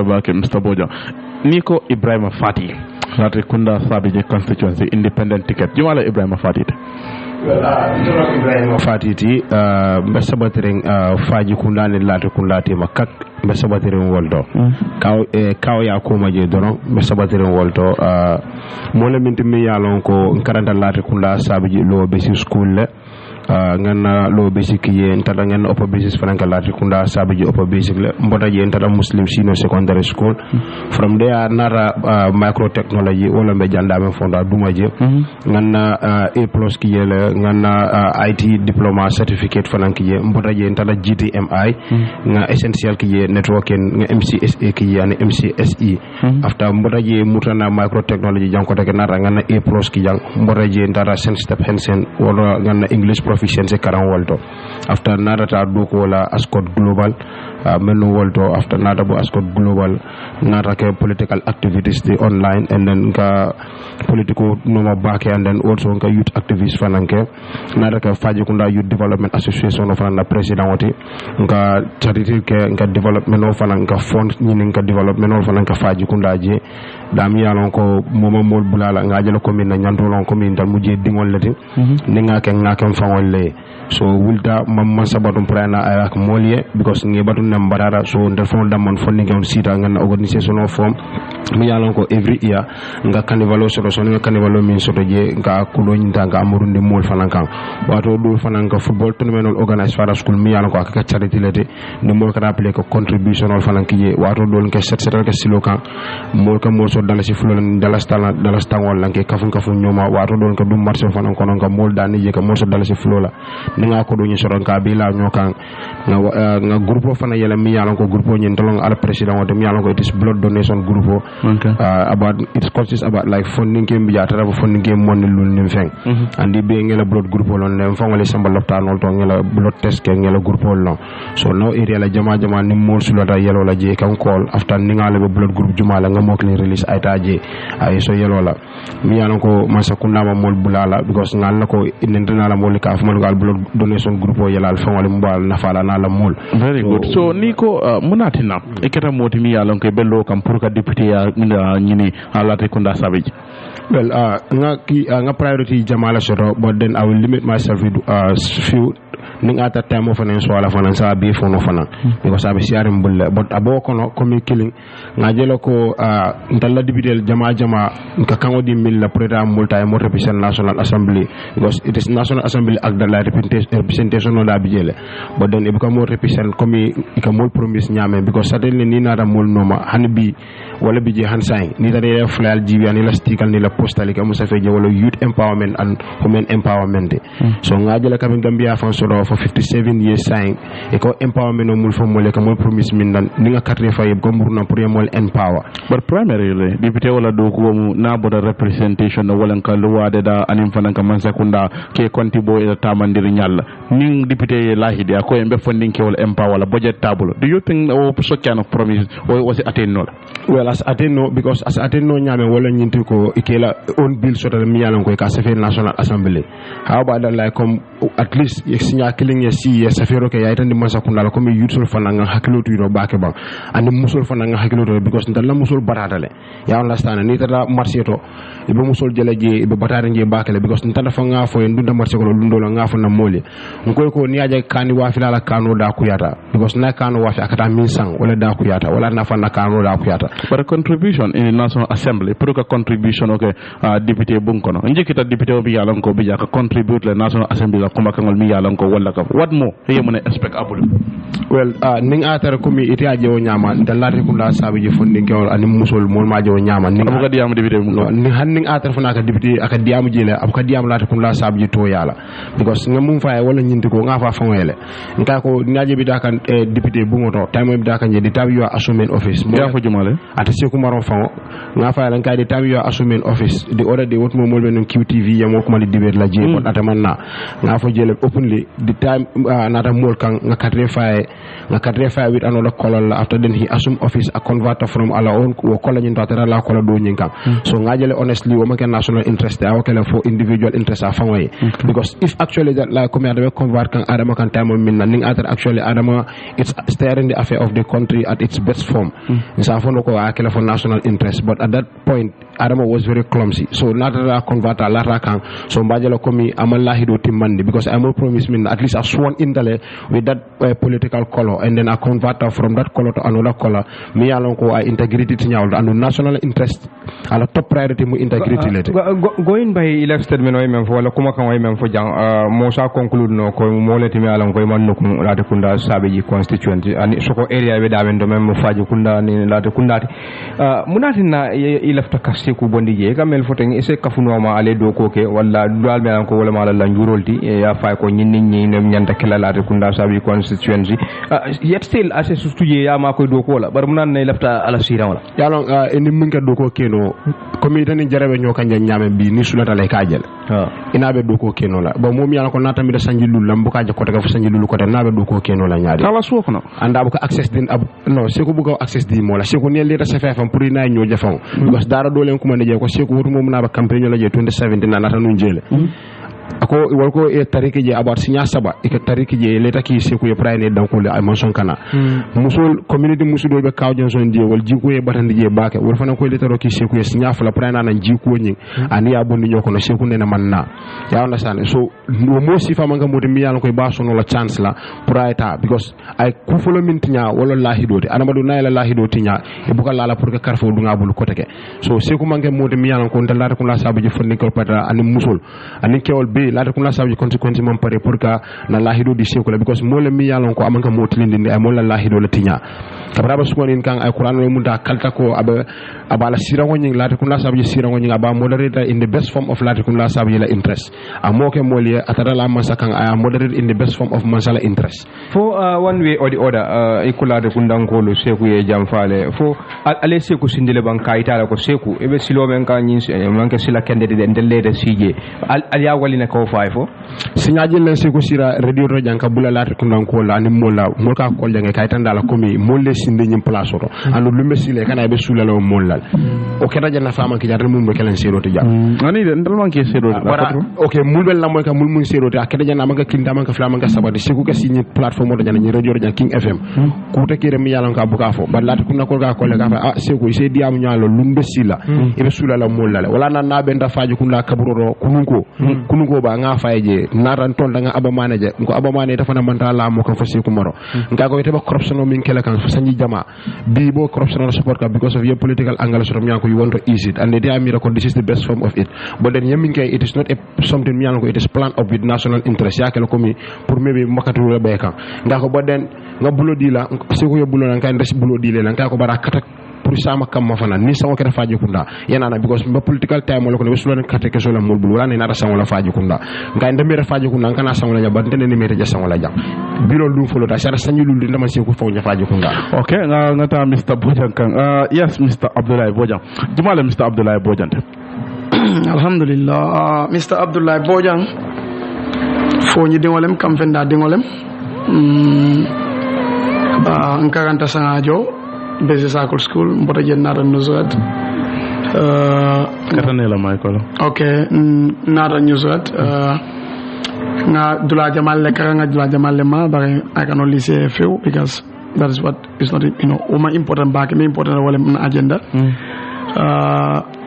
bake Mr. Boja niko Ebrima Fati lati kunda sabije constituency independent ticket jumala Ebrima Fati Ibrahima Fatiti mbesabatiring faji kundani lati kundati makak mbesabatiring woldo kaw ya kuma je dono mbesabatiring woldo mole minti mi yalon ko karanta lati kunda sabiji lo besi school le ngana lo basic ye ntata ngana upper basic fananka lati kunda sabiji upper basic le mbota je ntata muslim senior secondary school from there nara microtechnology wala mbe jandame fonda duma je ngana A+ ki ye le ngana IT diploma certificate fananki je mbota je ntata GTMI nga essential ki je networking nga MCSA ki je ani MCSE after mbota je mutana microtechnology janko take nara ngana A+ ki jang mbota je ntata sense step Hansen wala ngana English proficiency karan wolto after nata do ko la ascot global menu wolto after nata bo ascot global nata ke political activities the online and then ka political noma back and then also ka youth activist fananke nata ka Fajikunda Youth Development Association of na president wati ka charity ke ka development of fananka fund nyini ka development of fananka Fajikunda je dam yalon ko moma mol bulala ngajelo commune na nyantolon commune dal mujé dingol lati ninga ke ngakam fangol so wulta mamma sabatum prana ak molye because ngi batun nam barara so ndel fon damon fonni ngi on sita ngana organisation of form mi yalon ko every year nga carnival so nga carnival min so je nga kulo nyinta nga amurundi mol fanankan wato do fananka football tournament organize fara school mi yalon ko ak charity lete ni mol ka rappeler ko contribution fananki je wato do nke set ka silokan mol ka mol so dala ci fulo dala stangol lanke kafun nyoma wato do ko dum marché fanan kono nga mol dani je ka mol so dala ci fulo la ni nga ko do ñu soron ka bi la ñokan nga groupe fana yela mi yalon ko groupe ñen tolong al president wonde mi yalon ko it is blood donation groupe about it consists about like funding kem biya tara funding kem money lul nim feng andi be ngela blood groupe lon le fangale samba loptan to ngela blood test ke ngela groupe lon so no area la jama ni mol sulata yelo la je kan call after ni ngale be blood groupe juma la nga mokli release ay taje ay so yelo la mi yalon ko masa kunama mol bulala because ngal nako inendina la mol ka afmal gal blood donation groupe o yelal fangale mbal nafala na la mol very good so niko munatina iketa moti mi yalon ko bello kam pour ka député ya ñini alate kunda sabiji well nga priority jamala soto but then I will limit myself with few ning at that time of finance wala finance be fono fana because I be sharing bulle but abo kono komi killing nga jelo ko ndalla député jama nka kango di mil la président multa mo represent national assembly because it is national assembly act the representation no da bijele but then e ko mo represent komi ka mo promise nyame because certainly ni na da mol noma hanbi wala bije hansay ni da re flal jibi ani la stickal ni la postal ka musa feje wala youth empowerment and women empowerment so nga jela kam Gambia fan so for 57 years saying e ko empowerment no mul fo mole ka mo promise min dan ni nga carte fay ko murna pour mol empower but primarily député wala do ko mu na boda representation wala ka luwade da anim fananka man sekunda ke kontibo e tamandir nyalla ning député lahidi ko embe funding ke wala empower wala budget table do you think o so kind of promise or was it attain no well as attain no because as attain no nyame wala nyinti ko ikela on bill so mi yalan ko ka sefe national assembly how about that like come at least sinya killing ya si ya safero ke ya itandi masa kunala ko mi yutul fananga hakilotu no bake ba and musul fananga hakilotu because ndalla musul baratale ya understand ni tada marché to ibe musul jeleje ibe batare nge bakale because ntanda fa nga fo ndunda marché ko lundo nga fo na mole ngoy ko ni aje kani wa filala kanu da kuyata because na kanu wa fi akata min sang wala da kuyata wala na fa na kanu da kuyata but a contribution in the national assembly pour que contribution okay député bunkono njikita député o bi yalan ko bi jaka contribute le national assembly la kuma kangol mi yalan ko wala ka what more ye mo expect abul well ning atar ko mi iti aje o nyama dalati ko la sabi je fondi ngol ani musul mol ma je o nyama ning ko diam député no ni hanning atar fana ka député aka diam jele ab ka diam lati ko la sabi je to yala because ngam fay wala nyinti ko nga fa fawele nka ko naaje bi da kan député bungoto tay mo bi da kan je di tabi yo assuming office ya ko jumale ate seku maron fango nga fa lan kay the time you are assuming office the other day what mo molbe non QTV ya mo ko mali dibet la je but ate man na nga fa jele openly the time nata mol kan nga 4 with another color after then he assume office a converter from our own ko color nyin to la color do nyin kan so nga jele honestly wo make national interest a wakela for individual interest a fango because if actually that like come adabe convert kan adama kan time min ning other actually adama it's steering the affair of the country at its best form isa fono ko akela for national interest but at that point adama was very clumsy so nata converter la kan so mbajelo komi amallahi do timmande because I will promise me at least a sworn intale with that political color and then a converter from that color to another color me alon ko integrity tinyawol and national interest ala top priority mu integrity lete going by elect statement way men fo wala kuma kan way men fo jang mo sa conclude no ko mo leti me alon ko man nukum lati kunda sabeji constituency ani soko area be damen do men mo faji kunda ni lati kundati munati na elect kasi ku bondi je kamel foten ese kafuno ma ale do ko ke wala dual me ko wala mala la njurolti ya fay ko nyinni ñi nem ñanta kala lati kunda sabeji constituency yet still ase sustuje ya ma ko do ko wala bar munan ne lefta ala sira wala yalon eni minka do ko keno komi tani jarabe ñoo kanja ñame bi ni sulata lay kajel inabe do ko keno la ba mom yalla ko nata mi da sanji lul lam bu ka ko daga fu sanji lul ko nabe do ko keno la ñaade ala suuf no anda bu ko access din no se ko bu ko access di mo la se ko ne leta se fefam pour ina ñoo jafam because dara do len ko man je ko se ko wutu mom na ba campagne la je 2017 na nata nu jele ako walko e tariki je about sinya saba e ka tariki je leta ki se ko e prane dan ko le ay mention kana musul community musudo be kaw jonson je wal jiko e batande je baake wol fana ko leta ro ki se ko e sinya fala prana nan jiko nyi ani ya bondi nyoko no se ko ne man na ya on sane so no mo si fama nga modi mi yalla ko ba sono la chance la pour eta because ay ku folo mintinya wala lahido de anama do nayla lahido tinya e buka lala pour que carfo du ngabul ko teke so se ko manke modi mi yalla ko ndala ko la sabu je fonni ko pata ani musul ani kewol be la ko la sabu consequence mom pare pour que na lahido di se ko la because mo le mi yalla ko amanka motilindi ay mo la lahido la tinya kabra ba sukonin kan ay qur'an lo munda kalta ko abala sirango nyi la ko la sabu sirango nyi aba moderator in the best form of la ko la sabu la interest amoke moli atara la masakan ay moderate in the best form of masala interest for one way or the other ikulade kundanko lo seku ye jamfale fo ale seku sindile ban kayitala ko seku ebe silo men kan nyin manke sila kende de ndelde sije al ya walina ko fay fo sinyaji len seku sira radio to janka bulala kundanko la ni molla molka ko jange kaytanda la komi molle sinde nyim place to anu lumbe sile kana be sulalo mollal o keda janna fama ki jarre mum be kelen sero to jam ani de ndal manke sero okay mulbel la moy ka mul mun sero to akeda janna manga kinda manga flama manga sabade seku ka signi platform to janna ni radio jan King FM ko te kire mi yalan ka buka fo balla kunna ko ga ko le ga fa seku se diam nyaalo lumbe sila ibe sulala mollal wala nan na be nda faaji kunna kaburo kununko ba nga fayeje naran ton da nga abamane je ko abamane dafa na manta la mo ko fasi ko maro nga ko teba corruption min kala kan sanji jama bi bo corruption support ka because of your political angle so ko you want to ease it and they are mira ko this is the best form of it but then yamin kay it is not something mi ko it is plan of with national interest ya kala ko mi pour maybe makatu le be kan nga ko boden nga bulo di la se ko yo bulo nan kan des bulo di le nan ka ko barakata pour sama kam ma fana ni sama kera faji kunda yana na because ba political time wala ko be sulo kate ke so la mul bul wala ni na sama la faji kunda ngai ndemere faji kunda kana sama la jaba tene ni mete ja sama la jam biro lu folo ta sara sanyu lu ndama se ko fo nya faji kunda okay nga ta Mr. Bojang kan yes Mr. Abdoulaye Bojang jumala Mr. Abdoulaye Bojang alhamdulillah Mr. Abdoulaye Bojang fo ni dingolem kam fenda dingolem nkaranta sangajo Basic Circle School mbota nara newsword katanela Michael okay nara newsword nga dula jamal le kara nga dula jamal le ma bare I can only say a few because that is what is not uma important back me important wala agenda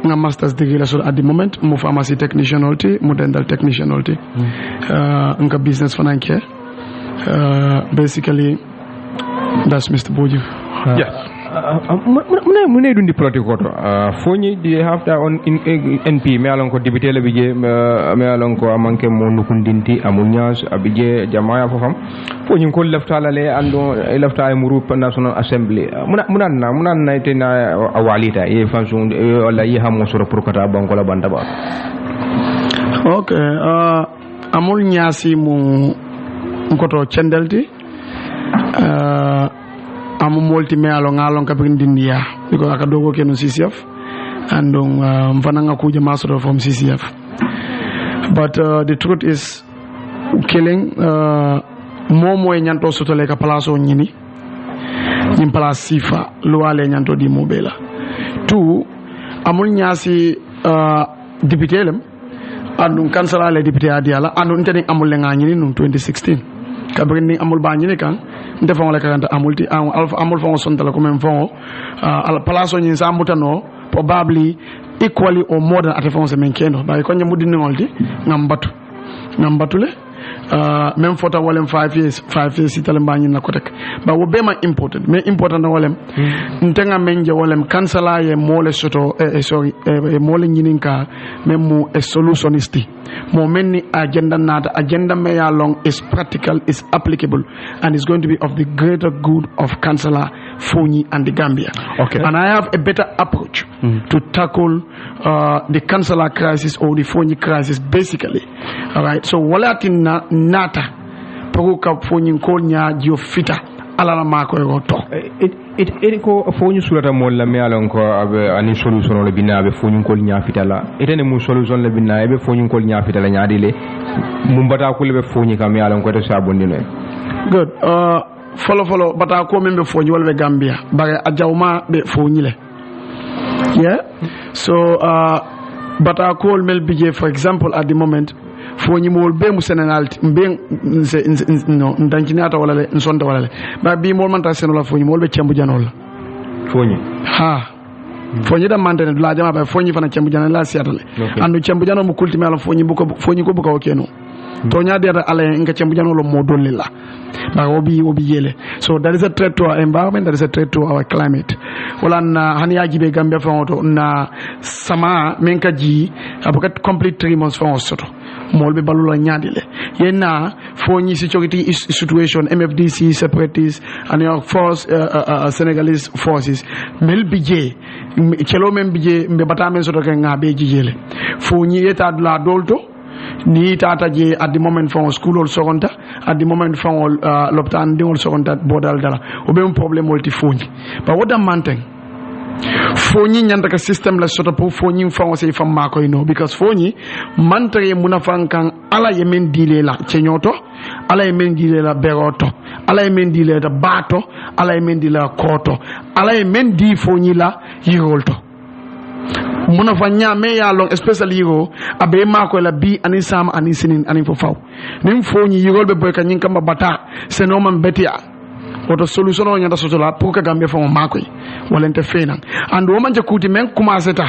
nga master's degree la at the moment mu pharmacy technician olti mu dental technician olti nga business finance basically that's Mr. Boju. Yes. Mune dundi politique koto foni di have that on in NP me alon ko député le bije me alon ko amanke mo nukundinti amunyas abije jamaya fofam foni ko leftala le ando lefta muru national assembly munan na tena awalita e fansun wala yi hamo soro pour kata banko la banda ba okay amul nyasi mu ngoto cendelti amu multi me alo ngalon ka brindinia because aka dogo kenu CCF and mfana nga kuja master from CCF. But the truth is killing momo e nyanto sotole ka palaso nyini nyim pala sifa luale nyanto di mobela. Two, amul nyasi député lem andum kansala le député adiala andum tedin amul lenga nyini num 2016 kabrini amul ba nyini kan ndefon le kanta amulti amul fon sontala ko men fon al palaso nyin sa mutano probably equally or more than at fonse men kendo ba ko nyamudi ngolti ngambatu le même fota wolem 5 years itale mbani na ko tek ba wo be ma important mais important na wolem ntenga menje wolem kansala ye mole soto mole nyininka même mu solutionisti mo menni agenda nata agenda me ya long is practical, is applicable, and is going to be of the greater good of Councillor Fonyi and the Gambia. Okay. And I have a better approach to tackle the Councillor crisis or the Fonyi crisis basically. All right. So walatin nata paruka Fonyi konya jiofita alala mako yoto. It ko Fonyi sulata molla me alon ko abe ani solution le bina be Fonyi kol nya fitala etene mu solution le bina be Fonyi kol nya fitala nyaadile mumbata ko le be Fonyi kam me alon ko to sabondino. Good. Follow bata ko membe Fonyi wala be Gambia bare ajawma be Fonyi le. Yeah. So bata ko mel bije for example at the moment Fonyi mol be mu Senegal mbe no ndankinata wala le nsonda wala le ba bi mol man ta senola Fonyi mol be cembu janol Fonyi ha Fonyi da mantene dula jama ba Fonyi fana cembu janol la siatale andu cembu janol mu kultime ala Fonyi bu ko Fonyi ko bu ko keno to nya de ala nga cembu janol mo dolila ba obi yele. So that is a threat to our environment, that is a threat to our climate. Wala na hani ya jibe Gambia fa auto na sama menka ji abukat complete 3 months fa soto molbe balula nyaadile yena Fonyi security situation MFDC separatists and your force Senegalese forces mel bije chelo men bije mbe batamen soto ke ngabe jijele Fonyi eta la dolto ni tata je at the moment for school or seconda at the moment for lopitan dingol seconda bodal dala obe un problem multi Fonyi but what am manteng Fonyi nyanda ka system la soto pour Fonyi fa se fa mako ino because Fonyi mantre munafankan ala yemen dile la chenyoto ala yemen dile la beroto ala yemen dile la bato ala yemen dile la koto ala yemen di Fonyi la yirolto munafanya me ya long especially yiro abe mako la bi ani sam ani sinin ani fo faw nim Fonyi yirol be boy ka nyinka mabata se no man betia oto solution o nyanda soto la pour que Gambia fa makoy walente fenan and o manje kuti men commencer ta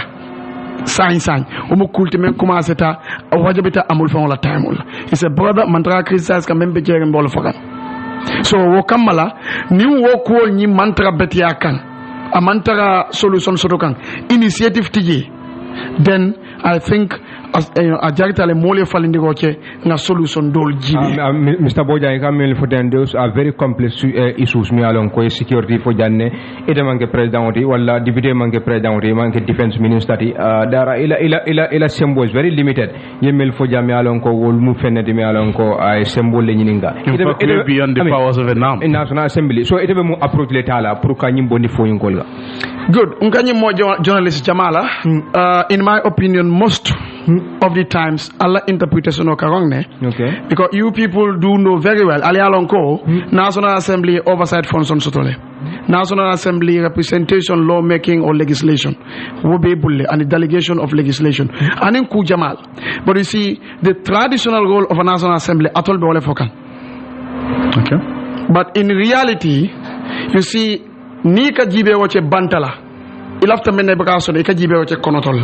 sain o mo kulti men commencer ta wajabita amul fa la time wala it's a brother mantra criticize ka men be jere mbol fakan so wo kamala ni wo ko ni mantra betia kan a mantra solution soto kan initiative tije then I think a jagtale mole falindi goche na solution dol jibe Mr. Bojang kamel for then those are very complex issues mi alon ko security fo janne ede manke president oti wala député manke president oti manke defense minister ti dara ila symbol is very limited yemel fo jam mi alon ko wol mu fenede mi alon ko ay symbol le nyininga ede beyond the powers of Vietnam in National Assembly so ede be mu approach le tala pour ka nyimbo ni fo ngolga good unkanyi mo journalist Jamala in my opinion most of the times Allah interpretation of karongne okay because you people do know very well ali alonko National Assembly oversight function sotole National Assembly representation law making or legislation wobe bulle and the delegation of legislation anin ku Jamal but you see the traditional role of a National Assembly atol be wala fokan okay but in reality you see ni ka jibe wache bantala ilafta menne bakaso ka jibe wache konotol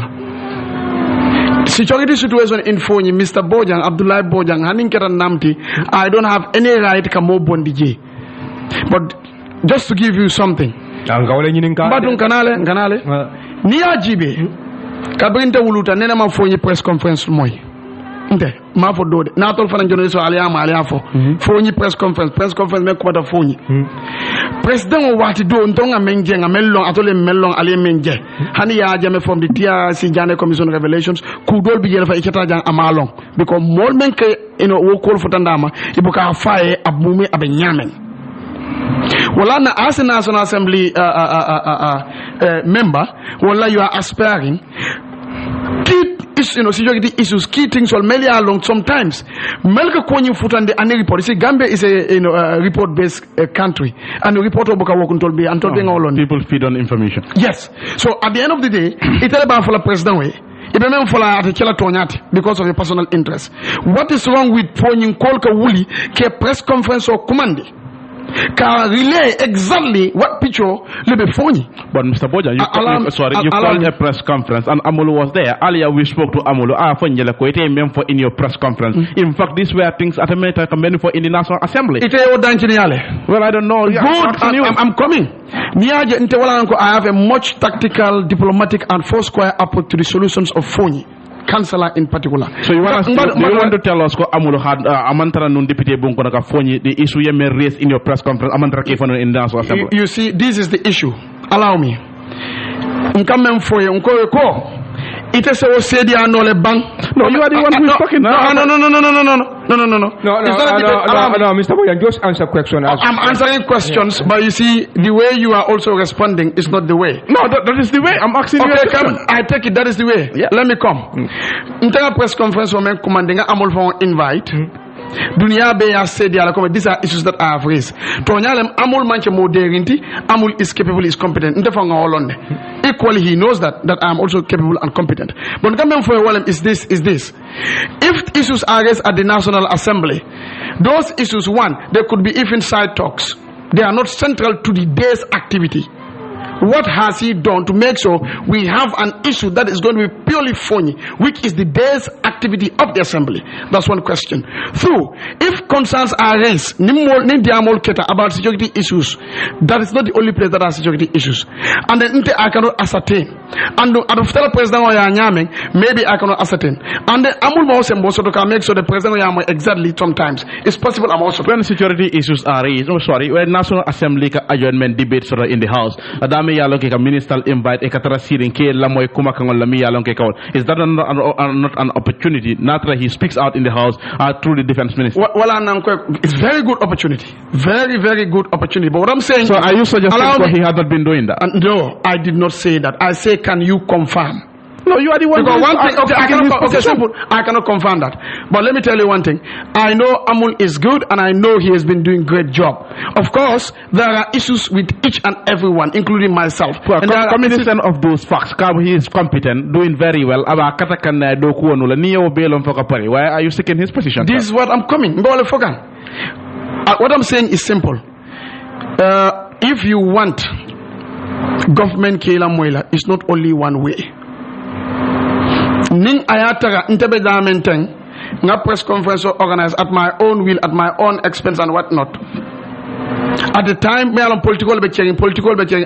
security situation in Fonyi Mr. Bojang Abdullah Bojang hanin kera namti I don't have any right ka mo bondije but just to give you something ngawle nyininka badun kanale ni ajibe kabrinta wuluta nena ma Fonyi press conference moy nte ma fo dode na tol fana jono so aliya fo Fonyi press conference me ko bata Fonyi president o wati do ndonga menje nga mellon atole mellon ali menje hani ya jame from the TRC Jane Commission Revelations ku dol bi jele fa ikata jang amalon because mol men ke wo kol fotandama ibuka faye abumi abe nyamen Well, as a National Assembly member, well, you are aspiring. Security issues, key things will many along sometimes. Melka Kwenyu Futande and report. See, Gambia is a report-based country, and a report of Bokawakuntolbe and Tolbing all on. People feed on information. Yes. So at the end of the day, it's about for the president way. It for because of your personal interest. What is wrong with Ponying Kolka Wuli, press conference or command? Can relay exactly what picture libe phony. But Mr. Boja, you called a press conference and Amolo was there. Earlier we spoke to Amolo. For in your press conference. In fact, these were things at a matter for in the National Assembly. Well, I don't know. Good. I'm coming. I have a much tactical, diplomatic, and four-square approach to the solutions of phony. Councillor in particular. So you want to tell us what Amulo had Amantara nun deputy Bunkonaka Foni, the issue you may raise in your press conference, Amantara Kefon in the National Assembly. You see, this is the issue. Allow me. It is a said you are no bang. No, you are the one who is talking now. No, Mr. Boyan, just answer questions. I'm answering questions, but you see, the way you are also responding is not the way. No, that is the way. I'm asking you a question. I take it that is the way. Yeah. Let me come. Entire press conference for men commanding Amol for invite. Dunia be has said these are issues that I have raised. Tonyalem Amul manche modernity, Amul is capable, is competent. Equally, he knows that I am also capable and competent. But coming for a while is this. If issues are raised at the National Assembly, those issues, one, there could be even side talks. They are not central to the day's activity. What has he done to make sure we have an issue that is going to be purely phony, which is the day's activity of the assembly? That's one question. Two, if concerns are raised about security issues, that is not the only place that has security issues. And then I cannot ascertain. And the president maybe I cannot ascertain. And then Amul Mosembo can make sure the president exactly sometimes. It's possible I'm also. When security issues are raised, when National Assembly adjournment debates are in the House, minister invite is that not an opportunity? Not that he speaks out in the House through the defense minister. It's very good opportunity. Very, very good opportunity. But what I'm saying, so are you suggesting that he has not been doing that? No, I did not say that. I say, can you confirm? No, you are the one. Because one thing, I cannot confirm that. But let me tell you one thing. I know Amul is good, and I know he has been doing great job. Of course, there are issues with each and everyone, including myself. Well, combination of those facts, he is competent, doing very well. Why are you seeking his position? This is what I'm coming. What I'm saying is simple. If you want government Kela Mwela, it's not only one way. Ning ayatara intebe damenteng nga press conference organized at my own will, at my own expense and whatnot. At the time, me along political betting,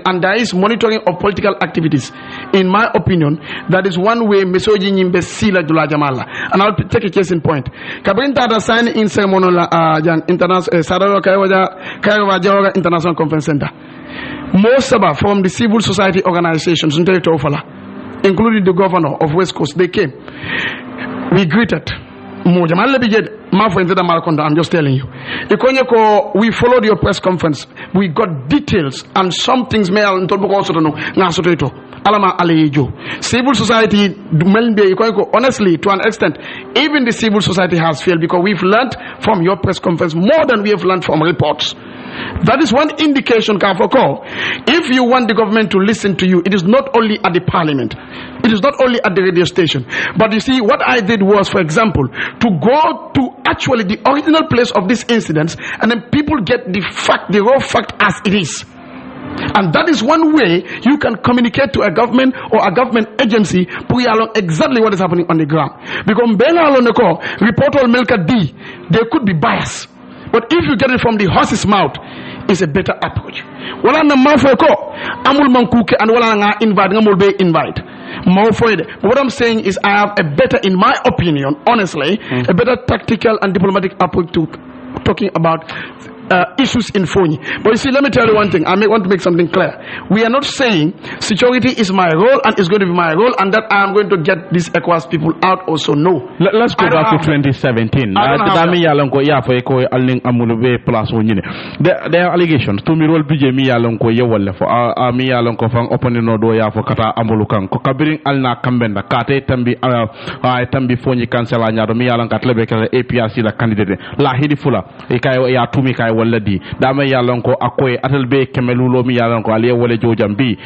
and there is monitoring of political activities. In my opinion, that is one way messaging in Besila Dula Jamala. And I'll take a case in point. Kabrinta the sign in ceremonial international Kaiwa International Conference Center. Most of from the civil society organizations in Tofala, including the governor of West Coast, they came. We greeted. I'm just telling you. We followed your press conference. We got details and some things. Civil society, honestly, to an extent, even the civil society has failed because we've learned from your press conference more than we have learned from reports. That is one indication, if you want the government to listen to you, it is not only at the parliament, it is not only at the radio station. But you see, what I did was, for example, to go to actually the original place of these incidents, and then people get the fact, the raw fact as it is. And that is one way you can communicate to a government or a government agency along exactly what is happening on the ground. Because report on Melka D, there could be bias. But if you get it from the horse's mouth, it's a better approach. Wala na mafoko amul mankuke and wala nga invite ngamul be invite. But what I'm saying is I have a better, in my opinion, honestly, a better tactical and diplomatic approach to talking about issues in Fonyi. But you see, let me tell you one thing. I want to make something clear. We are not saying security is my role and is going to be my role and that I am going to get these ECOWAS people out also. No. Let's go back to 2017. There are allegations. To me, role BJ mi yalonko yewolle for mi yalonko fan oponi no do ya for kata amulukan ko kabirin alna kambenda kate tambi tambi fonyi kansela nyaado mi yalon kat lebe kala APRC la candidate la hidi fula e kay ya tumi kay walla di dama yalonko akoy atal be kemelulo mi yalonko aliye wole jojam bi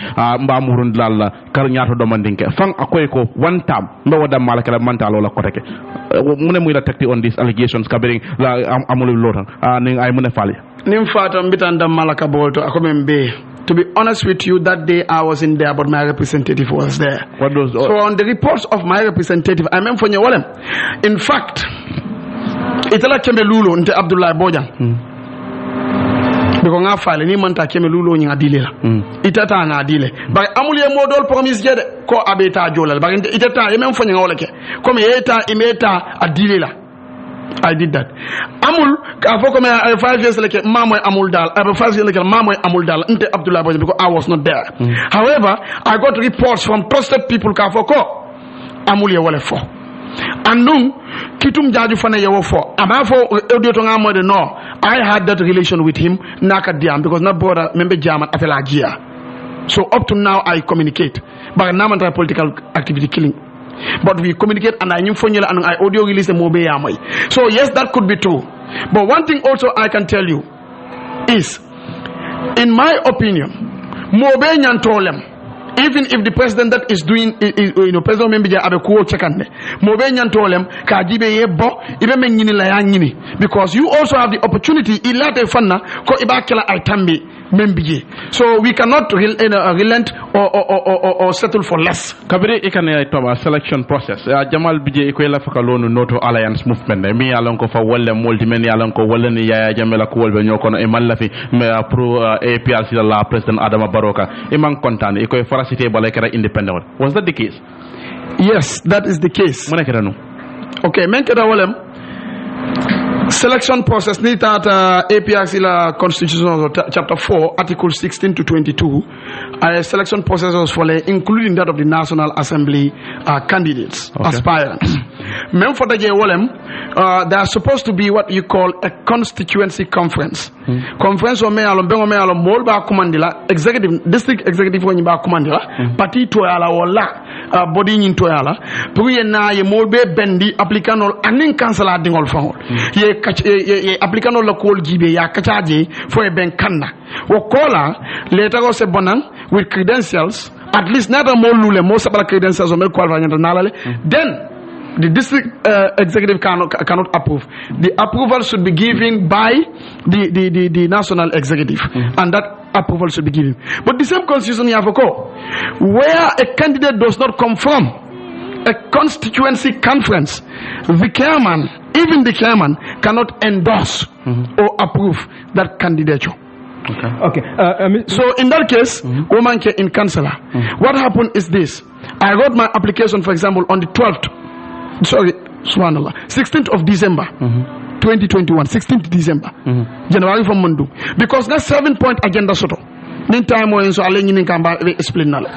mba murund lalla kar nyaato do mandinke fan akoy ko one time mbe wada malakala mantalo la koteke mune muy la tekti on these allegations kabirin la amulu lotan ning ay mune fali nim fata mbitanda malaka bolto akomem be. To be honest with you, that day I was in there, but my representative was there. What was, so on the reports of my representative, I meant for Nyawalem. In fact, itala kembe lulo nte Abdullah Bojang. Because nga file ni manta kembe lulo nyinga dile la. Itata nga dile. But amulie modol promise jede ko abeta jolal. But itata yemen for Nyawaleke. Comme yeta imeta adile la. I did that. Amul, after 5 years like Mamoy Amul Dal, 5 years like Mamoy Amul Dal, into Abdullah Boy because I was not there. However, I got reports from trusted people Kafoko Amulia Walefo. And no, Kitum Jaju Fana Yawofo. Amafo Odiotonga Mode no. I had that relation with him, Nakadiam, because not brother member German Atelagia. So up to now I communicate. But now I'm political activity killing. But we communicate and I knew formula and I audio release the mobe amai. So yes, that could be true. But one thing also I can tell you is, in my opinion, mobe nyantolem. Even if the president that is doing, president member abe kuo chekande, mobe nyantolem ka jibe yebo ibe mengini la yangini because you also have the opportunity ilate fanna ko ibakela aitambi membiye. So we cannot relent or settle for less. Kabiri ikane toba selection process. Jamal bije ikoyela fakalonu noto alliance movement. Mi alonko fa wolle multimeni alonko wolle ni yaya jamela ko wolbe nyoko e mallafi pro APRC la president Adama Baroka. Imang kontan ikoy farasite balekera independent. Was that the case? Yes, that is the case. Monekera no. Okay, menkeda wolem selection process ni tata APRC la constitution chapter 4 article 16 to 22 selection process was for including that of the National Assembly candidates, aspirants. Mem for the wolem there are supposed to be what you call a constituency conference. Conference o me alon bengo me alon mol ba commandila executive district executive woni ba commandila parti to ala wala body nyin to ala pour ye na ye mol be bendi applicanol anin kansala dingol fawol ye applicanol la kol jibe ya kachaje fo e ben kanna wo kola later go se bonan with credentials at least never more lule mo sabala credentials o me qualify nalale then the district executive cannot approve. The approval should be given by the national executive, and that approval should be given. But the same constitution you have where a candidate does not come from a constituency conference, the chairman, even the chairman, cannot endorse or approve that candidature. Okay. So in that case, woman in councillor. What happened is this: I wrote my application, for example, on the 16th of December 2021, 16th December, January from Mundu, because that 7-point agenda soto. Nin time when so aleng nin kamba explain nala.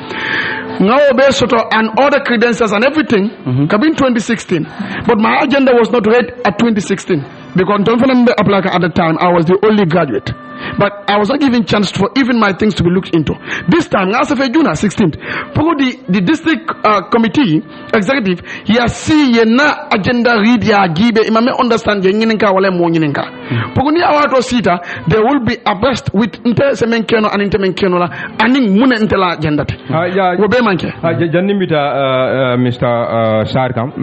Now be soto and all the credentials and everything kabin 2016, but my agenda was not read at 2016 because don't remember apply at the time I was the only graduate. But I was not given chance for even my things to be looked into. This time, as of June 16th, the district committee executive, he has seen na agenda read ya gibe. Imame understand ye nyininka wale mo nyininka. Poguni awato sita, they will be abreast with inter semenkeno and intermenkeno la aning mune intela agenda. Wobe manke. Janimita Mr. Sarkam,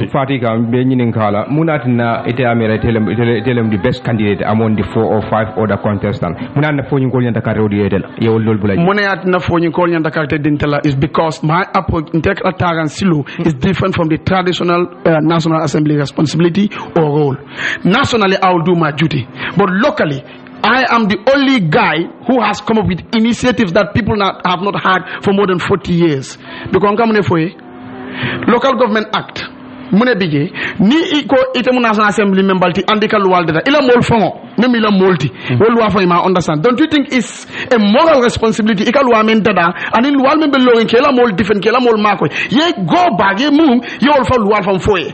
Fatika, be nyininka la munat na ite amira tell him the best candidate among the 4 or 5 other contestants. Muna na phone call nyanta kare odi edela. Ye wol bulay. Muna na phone call nyanta kare dintela is because my approach in take and silo is different from the traditional National Assembly responsibility or role. Nationally, I will do my duty, but locally, I am the only guy who has come up with initiatives that people have not had for more than 40 years. Because local government act mune bige ni ko ite mu national assembly member ti andika luwal data ila mol fongo nem ila molti wol wa fo ma understand don't you think it's a moral responsibility ika luwa men dada ani luwal men be lo ke la mol different ke la mol mako ye go back ye mum ye wol fo luwal fam foye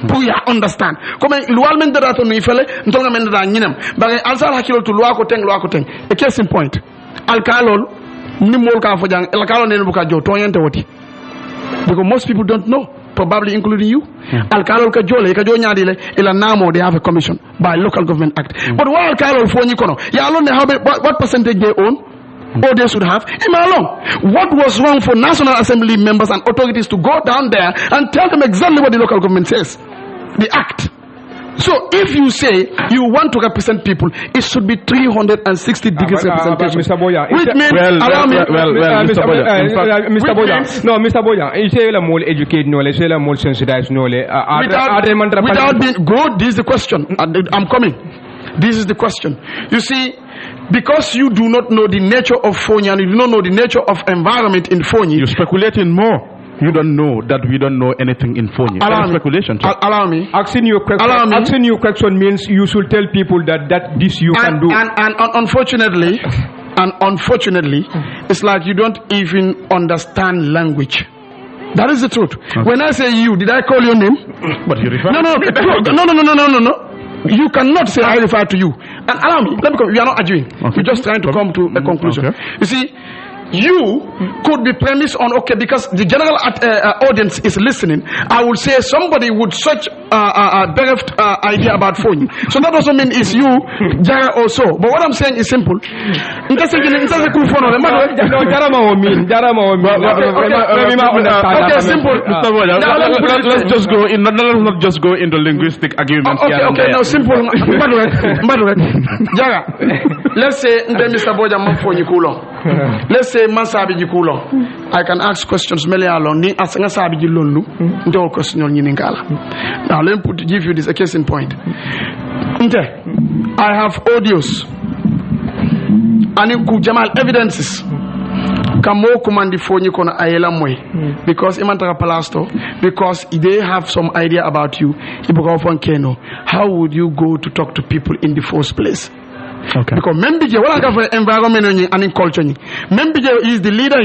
pour ya understand comme luwal men dada to ni fele ntonga men dada nyinam bare alsal hakilo to luwa ko teng a case in point alkalol ni mol ka fo jang alkalol ne bu ka jo to yente woti because most people don't know, probably including you. Alkalol ka jole ka jo nyaadi le ila namo they have a commission by local government act. But why alkalol fo ni kono? Ya alone they have what percentage they own? Or they should have. Am I alone? What was wrong for National Assembly members and authorities to go down there and tell them exactly what the local government says? The act. So if you say you want to represent people, it should be 360 degrees representation. Mr. Boya, which means Mr. Boya. No, Mr. Boya. You say la more educated knowledge, say la more sensitized knowledge. Without being good, this is the question. I'm coming. This is the question. You see, because you do not know the nature of Fonyi and you do not know the nature of environment in Fonyi, you're speculating more. You don't know that we don't know anything in Fonyi. Speculation. Allow me. Asking you question means you should tell people that this you can do. And unfortunately, it's like you don't even understand language. That is the truth. Okay. When I say you, did I call your name? But you refer. No. You cannot say I refer to you. And allow me. Let me come. We are not arguing. Okay. We're just trying to come to a conclusion. Okay. You see. You could be premised on because the general audience is listening. I will say somebody with such bereft idea about Fonyi. So that doesn't mean it's you, Jarra or so. But what I'm saying is simple. Okay, simple. Let's just go in. Let's not just go into linguistic arguments. Okay. Now simple. Jarra. Let's say Mr. Boja Fonyi Kulong. Let's say Masabi Jikulo. I can ask questions alone. Ni asanga sabi jilolu. Ndo question on yinikala. Now let me give you this a case in point. I have audios and Jamal evidences. Kamo kumandi Fonyi kona ayela mwe because imantaka palasto because they have some idea about you. How would you go to talk to people in the first place? Okay. Because Membije, what I got for environment and in culture, Membije is the leader.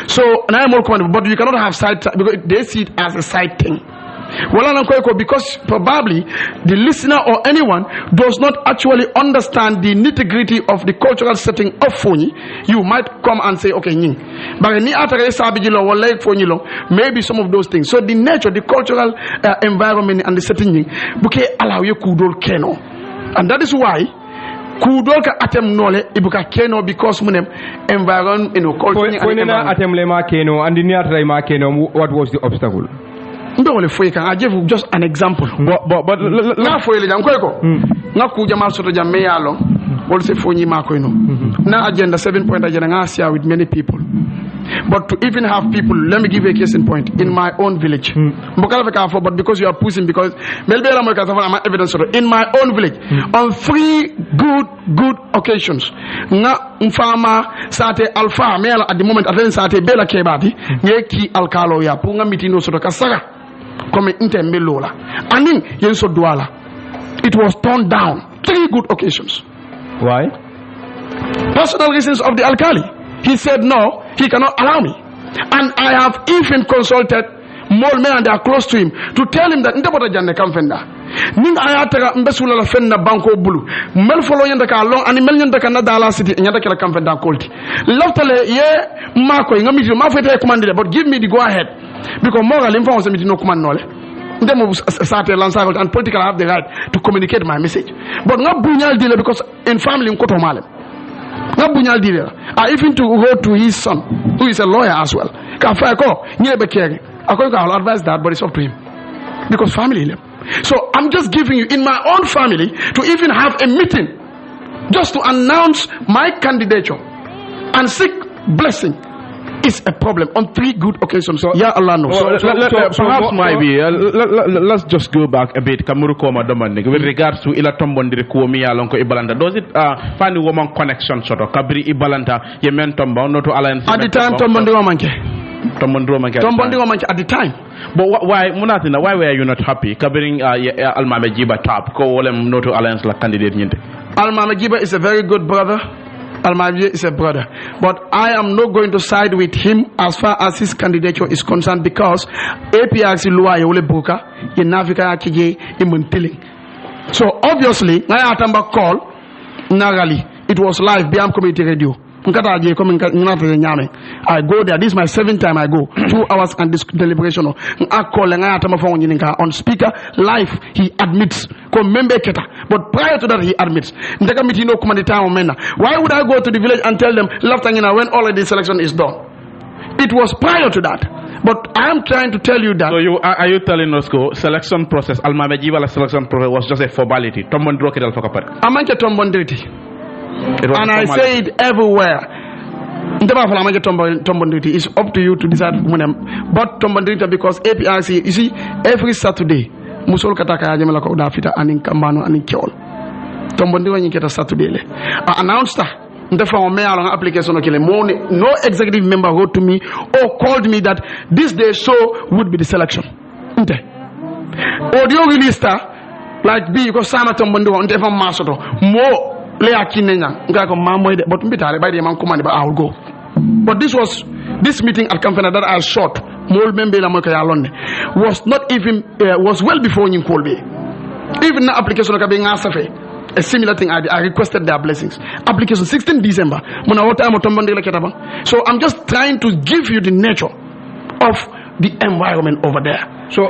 So, and I am more commandable, but you cannot have side because they see it as a side thing. Because probably the listener or anyone does not actually understand the nitty-gritty of the cultural setting of Fonyi, you might come and say, okay, maybe some of those things. So the nature, the cultural environment and the setting, allow you kudol keno. And that is why kudoka atem nole ibuka keno because munem environment culture atem lema keno and the ma keno. What was the obstacle? I give you just an example. But na foyle jam ko na ku jamal soto jam me yalo wol se Fonyi ma ko no na agenda 7-point agenda nga share with many people. But to even have people, let me give you a case in point. In my own village, but because you are pushing, because evidence in my own village, on 3 good occasions, Mfama Sate Alpha male at the moment, at Sate Bela Kebati, Neki Alcalo ya Punga Mitino Sotokasaga, come into Melola, and then Yenso Douala. It was torn down. 3 good occasions. Why? Personal reasons of the Alkali. He said no, he cannot allow me. And I have even consulted more men and they are close to him to tell him that ndabota jande kam fenda ning ayataka mbesula la fenda banko bulu mel folo yanda ka long ani mel yanda ka na dala city nyanda kala kam fenda kolti laftale ye mako ngamiti ma fete commande but give me the go ahead because moral info se miti no command nole ndemo sate lansagol and political have the right to communicate my message but nga bunyal dile because in family nkoto malem. I even to go to his son, who is a lawyer as well. I'll advise that, but it's up to him. Because family. So I'm just giving you, in my own family, to even have a meeting, just to announce my candidature and seek blessing. Is a problem on 3 good occasions. So, yeah, Allah knows. Perhaps maybe let's just go back a bit. Kamuru Koma Dominic with regards to Ila Tombondiri Kuomi Alonko Ibalanda. Does it find a woman connection sort of Kabri Ibalanda, Yemen Tomba, not to Alliance? At the time, Tombondi Womanke at the time. But why Munatina, why were you not happy covering Almame Jiba top ko wolem noto alliance la candidate nyinte? Almame Jiba is a very good brother. Almame is a brother. But I am not going to side with him as far as his candidature is concerned because APRC Lua Yole Buka, Yenavika Akije, Imuntiling. So obviously, I atamba call Nagali. It was live BM Community Radio. I go there. This is my 7th time I go. 2 hours and this deliberation. I call on speaker live. He admits. But prior to that, he admits. Why would I go to the village and tell them when all of this selection is done? It was prior to that. But I am trying to tell you that. So are you telling us selection process, Almame Jiba selection process was just a formality? And I say it everywhere. It's up to you to decide when but Tombondrita because APRC, you see, every Saturday, Musol Kataka Jamela Kodafita and in Kambano and in Kyol. Tombondrita you get a Saturday. I announced that. Therefore, application no executive member wrote to me or called me that this day show would be the selection. Audio release like B because Sama Tombondo on Defa Masoto more. But I'll go. But this meeting at Kamfana that I shot was not even was well before you called me. Even the application of a similar thing I requested their blessings. Application 16 December. So I'm just trying to give you the nature of the environment over there. So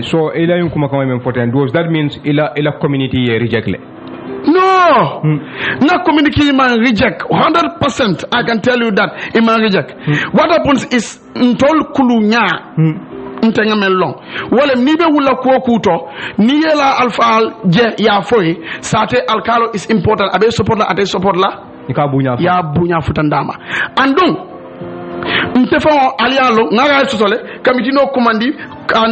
so does that means ila community reject? No, not community man reject 100%. I can tell you that it man reject. What happens is ntol kulunya ntengamelong. Wale nibe wula kuokuto niyela alfa je ya foi sate alkalo is important. Abe support la ate support la ya bunya futandama. Andung Ntefo alialo ngara sosole committee no commandi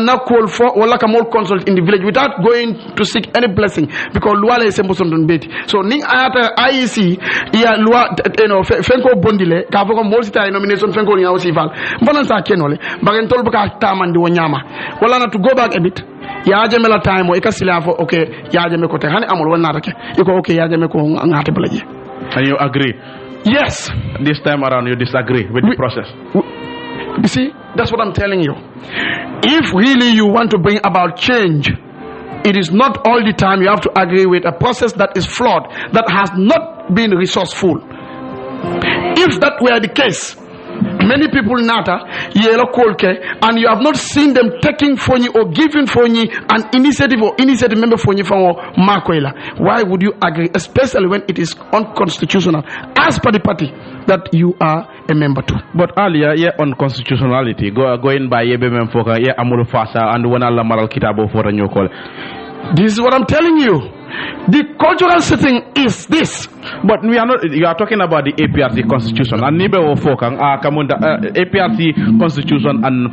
na call for wala kamol consult in the village without going to seek any blessing because luala is sembo sondon beti. So ning ayata IEC ya lua fenko bondile ka foko molsita nomination fenko ni awsival mfana sa kenole bagen tol baka tamandi wonyama wala na to go back a bit ya jamela time o ikasila fo okay ya jame ko te hani amol wonna take iko okay ya jame ko ngate balaje. And you agree? Yes. This time around you disagree with the process. You see, that's what I'm telling you. If really you want to bring about change, it is not all the time you have to agree with a process that is flawed, that has not been resourceful. If that were the case, many people nata yellow kolke and you have not seen them taking for you or giving for you an initiative or initiative member for you from Makoila. Why would you agree, especially when it is unconstitutional as per the party that you are a member to? But earlier, unconstitutionality going by Ebrima Foka, Amuru Fasa and when Allah Maral Kitabo for a new call. This is what I'm telling you. The cultural setting is this. But we are not. You are talking about the APRC constitution and APRC constitution and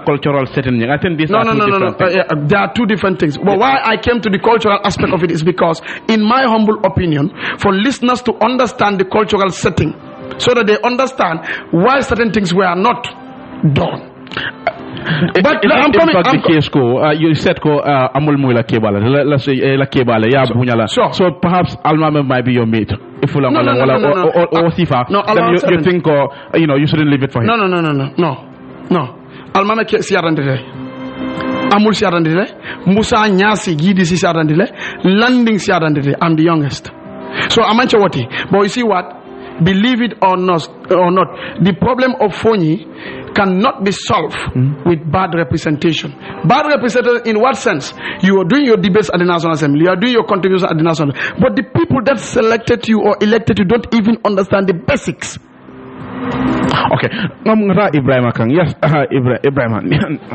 cultural setting. I think these are two different things. There are two different things. But why I came to the cultural aspect of it is because, in my humble opinion, for listeners to understand the cultural setting, so that they understand why certain things were not done. But I'm coming. The case you said amul muila kebala. Let's say la kebala ya bunyala. So perhaps Almame might be your mate. If or Sifa, then you think you shouldn't leave it for him. No. Almame siarandile. Amul siarandile. Musa Nyasi Gidi siarandile. Landing siarandile. I'm the youngest. So Amancha Wati. But you see what? Believe it or not, the problem of Fonyi cannot be solved with bad representation. Bad representation in what sense? You are doing your debates at the National Assembly, you are doing your contributions at the National Assembly, but the people that selected you or elected you don't even understand the basics. Okay, Ebrima Kang. Yes, Ebrima.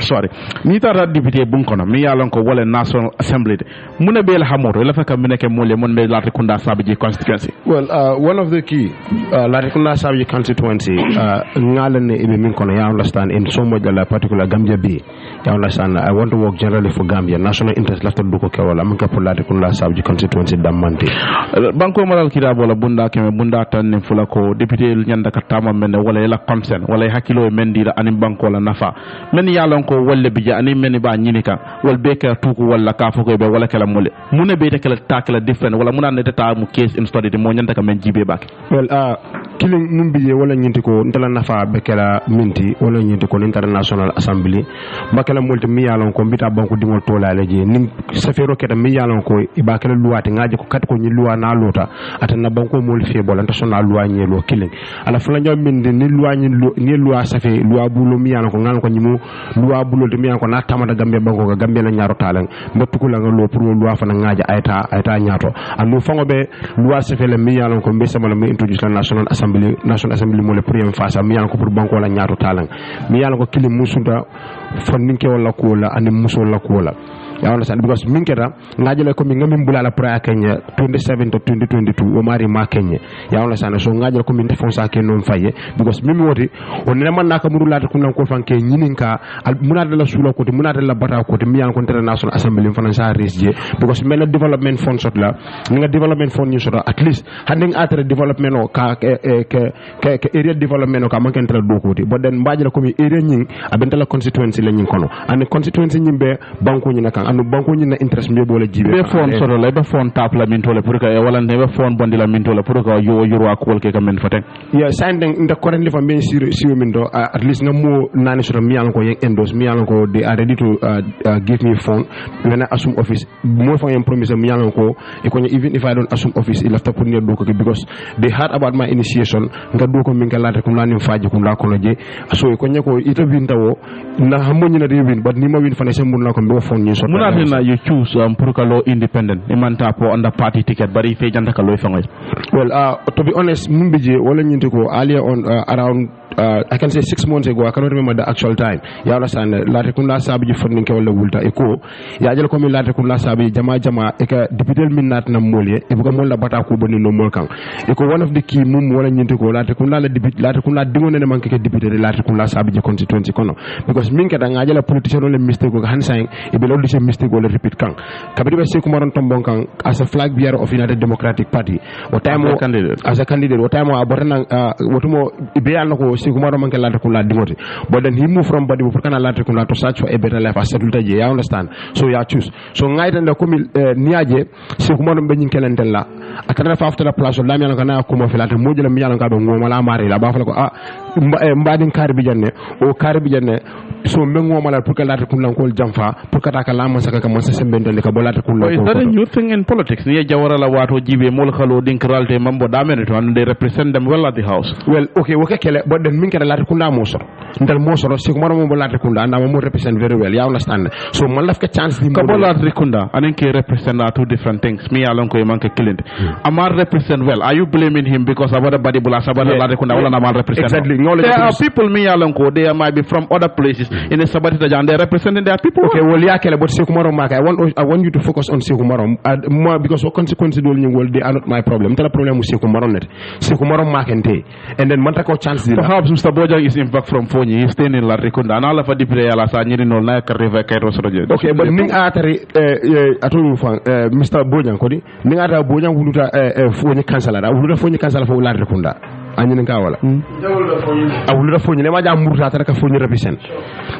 Sorry. Nita deputy bunkono. Mi alonko wale National Assembly. Mune bela hamoto. Ela feka mineke mole mune Latrikunda Sabiji constituency. Well, one of the key Latrikunda Sabiji constituency. Ngale ne ibe minkono. I understand in so much la particular Gambia B. You understand? I want to work generally for Gambia. National interest left to do wala I'm going to pull out sabji constituency dammanti. Banko malal kida bola bunda keme bunda tan ne fulako député nyanda ka tama men wala la concern wala hakilo mendi la anim banko la nafa men yalon ko wolle bija anim men ba nyinika wal beka tuku wala ka foko be wala kala mole mune be te kala takala different wala muna ne ta mu case in study mo nyanda ka men jibe bak well killing numbije wala nyinti ko ntala nafa be kala minti wala nyinti ko international assembly makala multi mi yalon ko mbita banko dingol tolale je nim safero keta mi yalon ko ibakala luwati ngaje ko kat ko nyi luwa na lota atana banko mol fe bola international luwa nyelo killing ala fula nyaw minde ni luwa ni luwa safe luwa bulo mi yalon ko ngal ko nyimu luwa bulo de mi yalon ko na tamata gambe banko ga gambe na nyaro talan mbettu la ngalo pour luwa fa na ngaje ayta nyato anu fango be luwa safe le mi yalon ko mbesa mala mi introduce la national assembly mo le premier face mi yalon ko pour banko la nyaro talan mi yalon ko killing musuda fondinke wala ko la ani muso la ko la ya understand because min keta ngajele ko mi ngami bulala pra Kenya 27 to 2022 o mari ma Kenya ya understand so ngajele ko min defon sa ke non faye because mimi woti on ne man naka murula ko nan ko fanke nyininka munade la sula ko munade la bata ko mi yan ko international assembly fana sa resje because men development fund sot la nga development fund ni sot at least handing atre development o ka area development o ka man kan tra do ko but then mbajele ko mi area nyin abentala constituency la nyin kono and constituency nyimbe banko nyina kan anu banko nyina interest mbe bola jibe be fon soro la be fon tap la min tole pour que wala ne be fon bondi la min tole pour que yo yoro akol ke kamen faten yeah sending the currently from being serious min do at least ngamo nani soro mi yalan ko yen endos mi yalan ko they are ready to give me phone when I assume office mo fa yem promise mi yalan ko e ko even if I don't assume office il after pour ne do ko because they heard about my initiation nga do ko min galate ko lani faaji ko la ko je so ko nyako ita bintawo na hamoni na de win but ni ma win fa ne sem mun na ko be phone ni so na you choose pour que lo independent imanta po under party ticket bari fe janta ka lo fangoy well to be honest mumbije wala nyinti ko earlier on around I can say 6 months ago I cannot remember the actual time ya understand lati kun la sabi fondin ke wala wulta e ko ya jël ko mi lati kun la sabi jama e ka député min nat na molye e buga mol la bata ko boni no mol kan e ko one of the key mum wala nyinti ko lati kun la député lati kun la dingone ne manke ke député lati kun la sabi constituency kono because min ke da nga jël politician le mistake ko han sang e be lo di mistake wala repeat kan kabidi be se ko maron tombon kan as a flag bearer of United Democratic Party o time as a candidate o time aborna wotumo be yalla ko se ko maron manke lati kun la dingote but then he moved from body for kana lati kun la to search for a better life as settled je you understand so ya choose so ngaita nda komi niaje se ko maron be nyin kelenten la akana fa after the place la mi yalla kana ko mo filate mo jela mi yalla ka do ngoma la mari la ba fa ko mbadin kar bi janne o kar bi janne so mengo mala pour que lati kun la ko jamfa pour que ta ka la masaka ka masa sembendele ka bolata kun la ko is that a new thing in politics ni jawara la wato jibe mol khalo dinkralte mambo damene to and they represent them well at the house well okay woke kele but then min ka lati kun la mo so ndal mo so si ko mo bolata kun la na mo represent very well you understand so man laf ka chance di ka bolata kunda anen ke represent two different things mi alon ko man ka kilinde amar represent well are you blaming him because abada badi bula sabada lati kunda wala na man represent exactly there are people mi alon ko they might be from other places in the sabata and they representing their people okay well ya kele but Sekou Marom maka I want you to focus on Sekou Marom because what consequences do you will they are not my problem tell problem with Sekou Marom net Sekou Marom makente and then manta ko chance dila perhaps Mr. Bojang is in fact from Fonyi he's staying in Latrikunda and all of the deputy ala sa nyiri no na ka river Kairos roje okay but ning atari atolu fan Mr. Bojang ko di ning ata Bojang huluta Fonyi kansala da huluta Fonyi kansala fo Latrikunda anyini ka wala awuluta Fonyi le ma ja murta ta ka Fonyi represent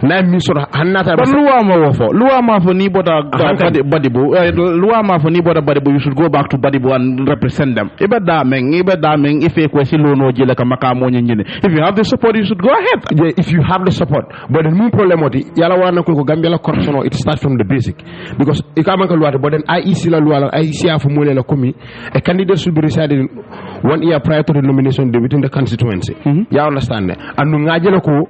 na mi so hannata but luwa ma fo ni boda badibu luwa ma fo ni boda badibu you should go back to badibu and represent them ibe da men ife ko si lono jele ka makamo nyine if you have the support you should go ahead yeah, if you have the support but the main problem oti yala wana ko Gambia la corruption it start from the basic because e ka man ka luwa but then IEC la luwa IEC afu mole la komi a candidate should be decided 1 year prior to the nomination day within the constituency you understand and ngajele ko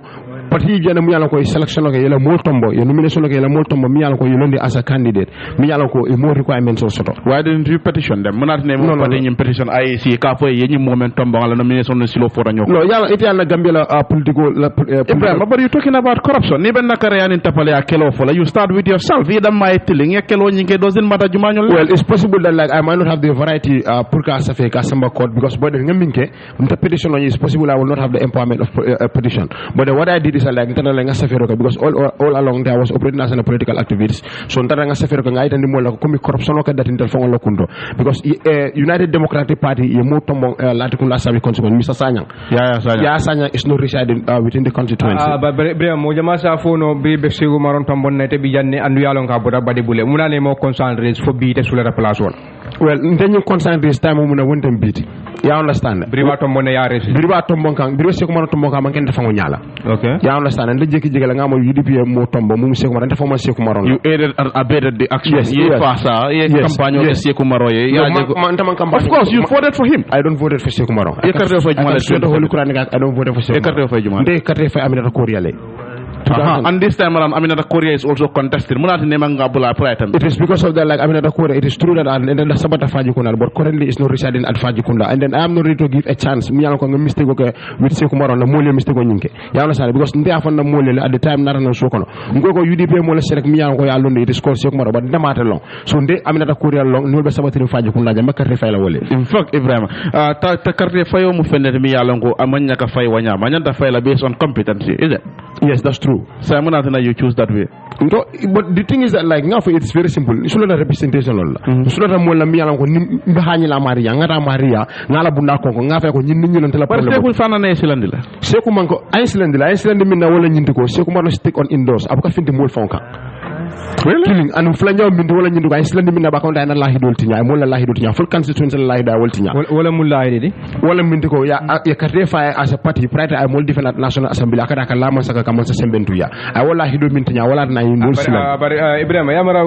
parti jana mu yalla ko selection ko yela mo tombo ye nomination ko yela mo tombo mi yalla ko yolonde as a candidate mi yalla ko e mo requirements so soto why didn't you petition them monat ne mo parti nyim petition IEC ka fo ye nyim moment tombo ala nomination no silo fora nyoko no yalla ite yalla Gambia la political Ebrima but you talking about corruption ni ben nakare yan tapale ya kelo fola you start with yourself you my tilling ya kelo nyinge doesn't matter jumanyo well it's possible that like I might not have the variety pour ka safe ka samba code because but ngaminke petition is possible I will not have the empowerment of petition but what I did is like ntana la nga safero ko because all along there was operating as a political activist so ntana nga safero ko nga itandi mo la ko komi corruption ko datin tel fongo lokundo because United Democratic Party ye mo tombo latikun la sabi consequence Mr. Sanyang Sanyang is not residing within the constituency bre mo jama sa fono be segu maron tombon nete bi janne andu yalon ka boda badi bule munane mo concentrate fo bi te sula place won well ndenyu concentrate time mo na wontem biti ya understand briba tombon ya resi briba tombon kan briba segu maron tombon kan man ken defango nyala okay ya understand nde jeki jegala ngamo UDP mo tombo mu segu maron defo man segu maron you aided abetted the action fasa campagne de segu maron of course you voted for him I don't vote for segu maron I don't vote for segu maron de karte fa Aminata Koryale and this time around Aminata Korea is also contested munati nemanga bula pritam it is because of that like Aminata Korea it is true that and then the sabata Fajikunda but currently is not residing at Fajikunda and then I am not ready to give a chance me ko nga mistake ko with Sekou Maron na mole mistake ko nyinke ya understand because nde afon na mole at the time nara no sokono ngoko UDP mole selek mi ko ya londo it is called Sekou Maron but ndamata long so nde Aminata Korea long no be sabata Fajikunda jamba karte fay la wole in fact Ebrima ta karte fayo mu fenete mi yalongo amanya ka fay wanya manyanta fay la based on competency is it yes that's true so I'm not you choose that way no, but the thing is that like now it's very simple sula la representation lola sula la mo la mi yalan ko mbe hani la Maria ngata Maria ngala bunda ko ngafa ko ñin ñi non la problème parce que fana na Iceland la Sekou man ko Iceland min na wala ñindi ko Sekou man stick on indoors abuka finti mol fonka really killing anu flanyaw min wala ñindi ko Iceland min na ba ko na la hidol tinya mo la hidol tinya full constituency la hidol wal tinya wala mu la hididi wala min ko ya karte fa as a party pride ay mol different national assembly akada ka la man saka ka man sa sembentu ya ay wala hidol min tinya wala na mol sila Ibrima yamara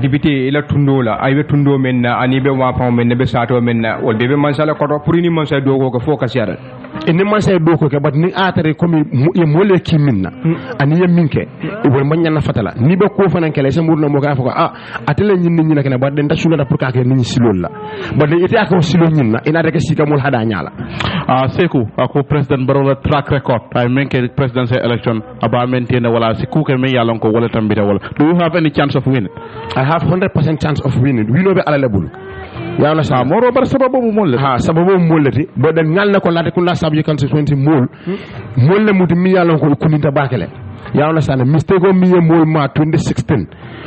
député ila tundo la ay be tundo men na ani be wa pa men be sato men na wol be man sala ko pour ni man sa dogo ko fo ka siara ni man sa dogo ke bat ni atare komi e mole ki minna ani yem minke e wol man nyana fatala ni be ko fanan kele se murno mo ka fa ko atele nyin ni nakena bat den tasula da pour ka ke ni silol la bat ni ite akko silo nyin na ina daga sika mol hada nyala Sekou ako president barola track record ay menke presidential election aba maintain wala si ku ke men yalon ko wala tambita wala do you have any chance of winning I have 100% chance of winning we know be ala lebul ya na sa moro bar sababu molle sababu molleti bo den ngal ko lati kun la sabu constituency mol molle muti mi yalon ko kuninta bakele ya understand mistake o mi mol ma 2016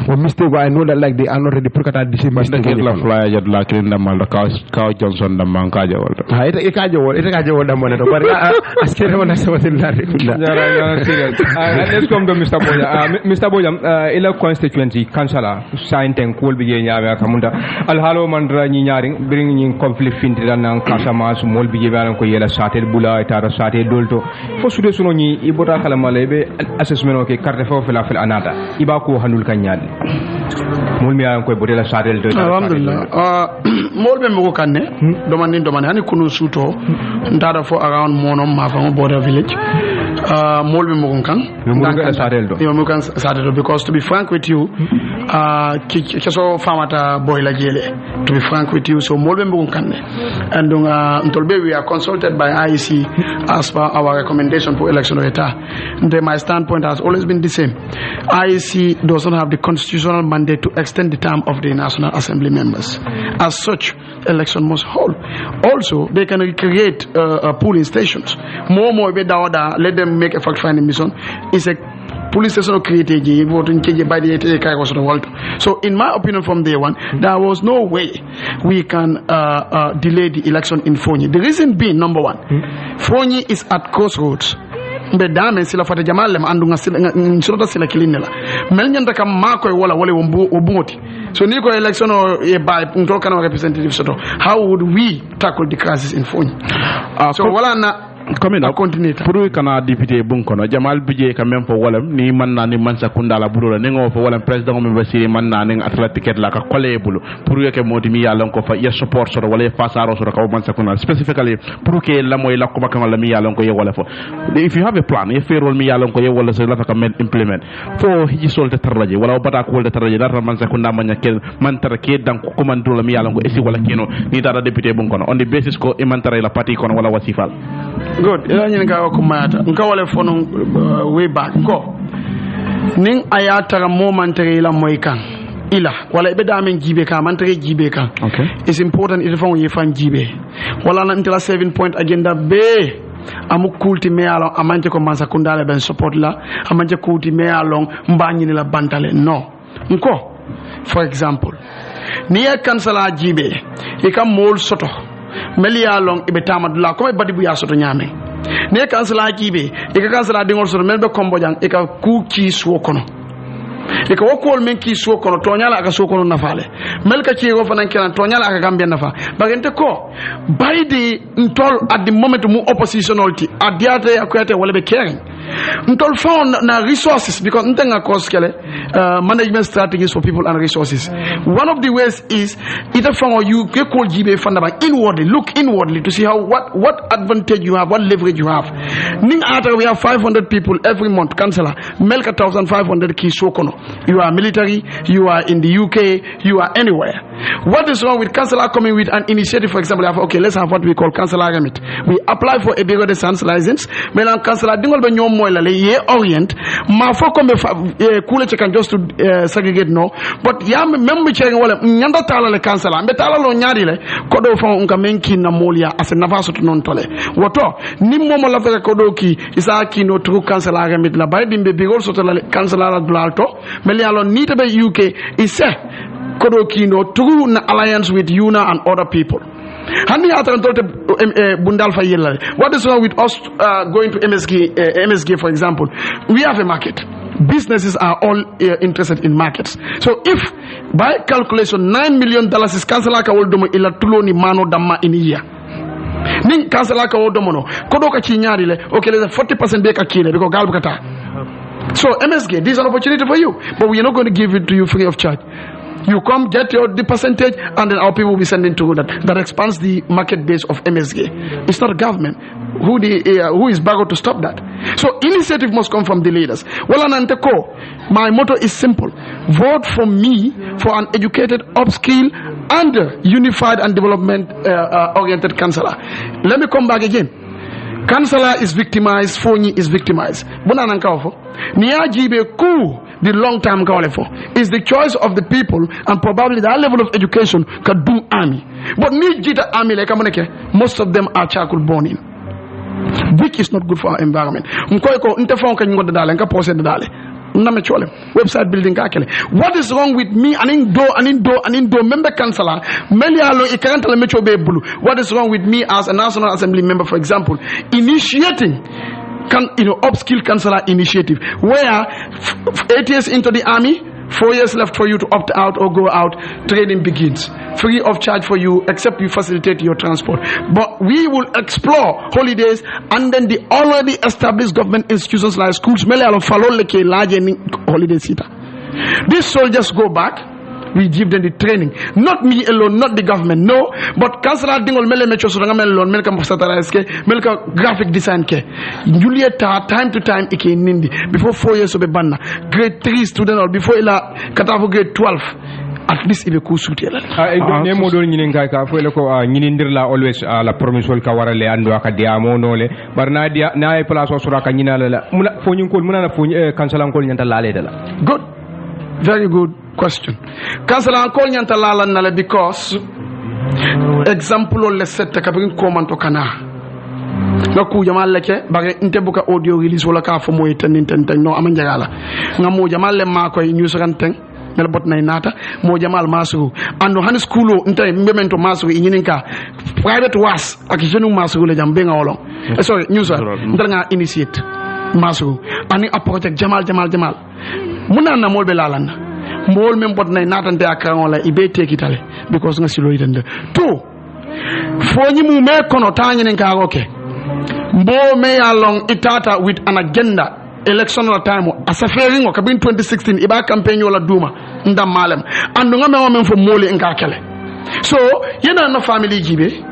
or mistake I know that like they are not ready pour kata disi mistake la flyer jad la kirinda mal ka Johnson da man ka jawol ite ka jawol da mo ne to bari askere wona sabatin la rekunda serious let's come to Mr. Boyam ila constituency councilor sainten ko bi je nyaame akamunda al halo mandra ni nyaring bring ni conflict finti dan nan Casamance mol bi je balan ko yela satel bula tara satel dolto fo sude suno ni ibota kala malebe assessment okay carte fo fela fel anata iba ko handul kanyal mol mi an koy bodela sadel de alhamdulillah mol be mako kanne domani hani kunu suto ndada fo around monom ma fa border village mol be mako kan ndaka sadel do yo mo kan sadel because to be frank with you keso famata boy la jele to be frank with you so mol be mako kanne and ntolbe we are consulted by IEC as per our recommendation for election of etat my standpoint has always been the same. IEC does not have the constitutional mandate to extend the term of the National Assembly members. As such, election must hold. Also, they can create polling stations. More let them make a fact-finding mission. It's a police station created by the world. So, in my opinion, from day one, there was no way we can delay the election in Fonyi. The reason being, number one, Fonyi is at crossroads. Be dame sila fata jamal lem andu ngasila sila kilinela mel nyanda kam makoy wala obumoti so ni ko election o e bay to kana representative soto how would we tackle the crisis in Fonyi so wala na comme na continue pour kana député bon kono jamal bije quand même fo walam ni man na ni man sakunda la budo ni ngo fo walam président mo basiri man na ni atla ticket la ka collé bulu pour que modi mi yalla ko fa ya support so wala fasaro so ka man sakunda specifically pour que la moy la ko makam la mi yalla ko ye wala fo if you have a plan if you roll mi yalla ko ye wala so la ka implement fo hiji solte tarraje wala bata ko wolde tarraje dara man sakunda man nyakel man tarake dan ko commando la mi yalla ko esi wala keno ni dara député bon kono on the basis ko imantare la parti kono wala wasifal good ila nyin ga ko mata nka wala fono way back ko nin ayata mo mantere la moy kan ila wala be damen jibe ka mantere jibe kan okay it's important it fon ye fan jibe wala na intela 7 point agenda be amu kulti me along amanje ko mansa kundale ben support la amanje kulti me along mbani la bantale no nko for example niya kansala jibe e kam mol soto meli along ibe tamadula ko badi bu ya soto nyame niya kansala jibe e ka kansala dingol soto melbe kombo jang e ka ku ci so kono e ka wokol men ki so kono to nyala aka so kono nafale mel ka ci go fanan kenan to nyala aka gambe nafa bagente ko baydi ntol at the moment mu oppositionality adiate akoyate wala be caring ntol found na resources because ntenga cost kele management strategies for people and resources. One of the ways is either from you get called GB fundaba inwardly, look inwardly to see how what advantage you have, what leverage you have. Ning ata we have 500 people every month councillor melka 1500 key sokono. You are military, you are in the UK, you are anywhere. What is wrong with councillor coming with an initiative, for example, okay, let's have what we call councillor remit. We apply for a bigger distance license, melan councillor dingol be nyom moy la le ye orient ma foko me kule chekan just to segregate no, but ya membe chegen wala nyanda tala le councillor be tala lo nyaari le ko do fa unka menki na molia ase nafa so non tole woto ni momo la feka ko do ki isa ki no true councillor remit la bay dimbe bigol so tala councillor blalto meli alo ni te be UK ise kodo kino through an alliance with UNA and other people. Handi atan tolte bundal fa yella. What is wrong with us going to MSG for example? We have a market. Businesses are all interested in markets. So if by calculation $9 million is kansala ka woldomo ila tuloni mano damma in a year. Ning kansala ka woldomo no kodo ka chinyari le okay there's a 40% be ka kile because galbu kata. So MSG, this is an opportunity for you, but we are not going to give it to you free of charge. You come, get the percentage, and then our people will be sending to that. That expands the market base of MSG. It's not a government who is bound to stop that. So initiative must come from the leaders. Well, Ananteko, my motto is simple: vote for me for an educated, upskill, and unified and development-oriented councillor. Let me come back again. Councillor is victimized, Fonyi is victimized. Bunanankawfo, Niajibe ku. The long time for is the choice of the people and probably that level of education can do army. But me jita army like most of them are charcoal born in, which is not good for our environment. Website building kakele. What is wrong with me? Anindo member councillor. What is wrong with me as a National Assembly member, for example, initiating upskill councillor initiative where 8 years into the army, 4 years left for you to opt out or go out, training begins free of charge for you except you facilitate your transport. But we will explore holidays and then the already established government institutions like schools holiday sita. These soldiers go back. We give them the training. Not me alone, not the government, no. But councillor dingol mele mecho so ngamel lon melka satara eske melka graphic design ke. Julieta time to time ike nindi before 4 years of banna. Grade 3 student or before ila katafo grade 12. At least ibe ku suti la. Ne modol nyinin kay ka fo le ko nyinin la always la promisol ka warale ando aka diamo nole barna dia na ay place o sura ka nyina la fo nyin ko muna na fo councillor ko nyanta la le dala. Good. Very good question. Councillor Ankol nyanta lala nale because example le sette kabin komanto kana. Na ku jamal leke bare inte buka audio release wala ka fo moy ten no amanjagala. Nga mo jamal le ma koy news ranten mel bot nay nata mo jamal masu ando han school inte memento masu ininka private was ak jeune masu le jam be nga wolo. Sorry news ndal nga initiate masu ani approach jamal muna na molbe lalanna mol mem bot nay natante akran la ibe tekitale because nga silo yitende to fonyi mu me kono tanya nen ka oke mbo me along itata with an agenda electional time asafering o kabin 2016 iba campaign wala duma ndam malem andu nga me fo moli en ka kele so yena no family jibe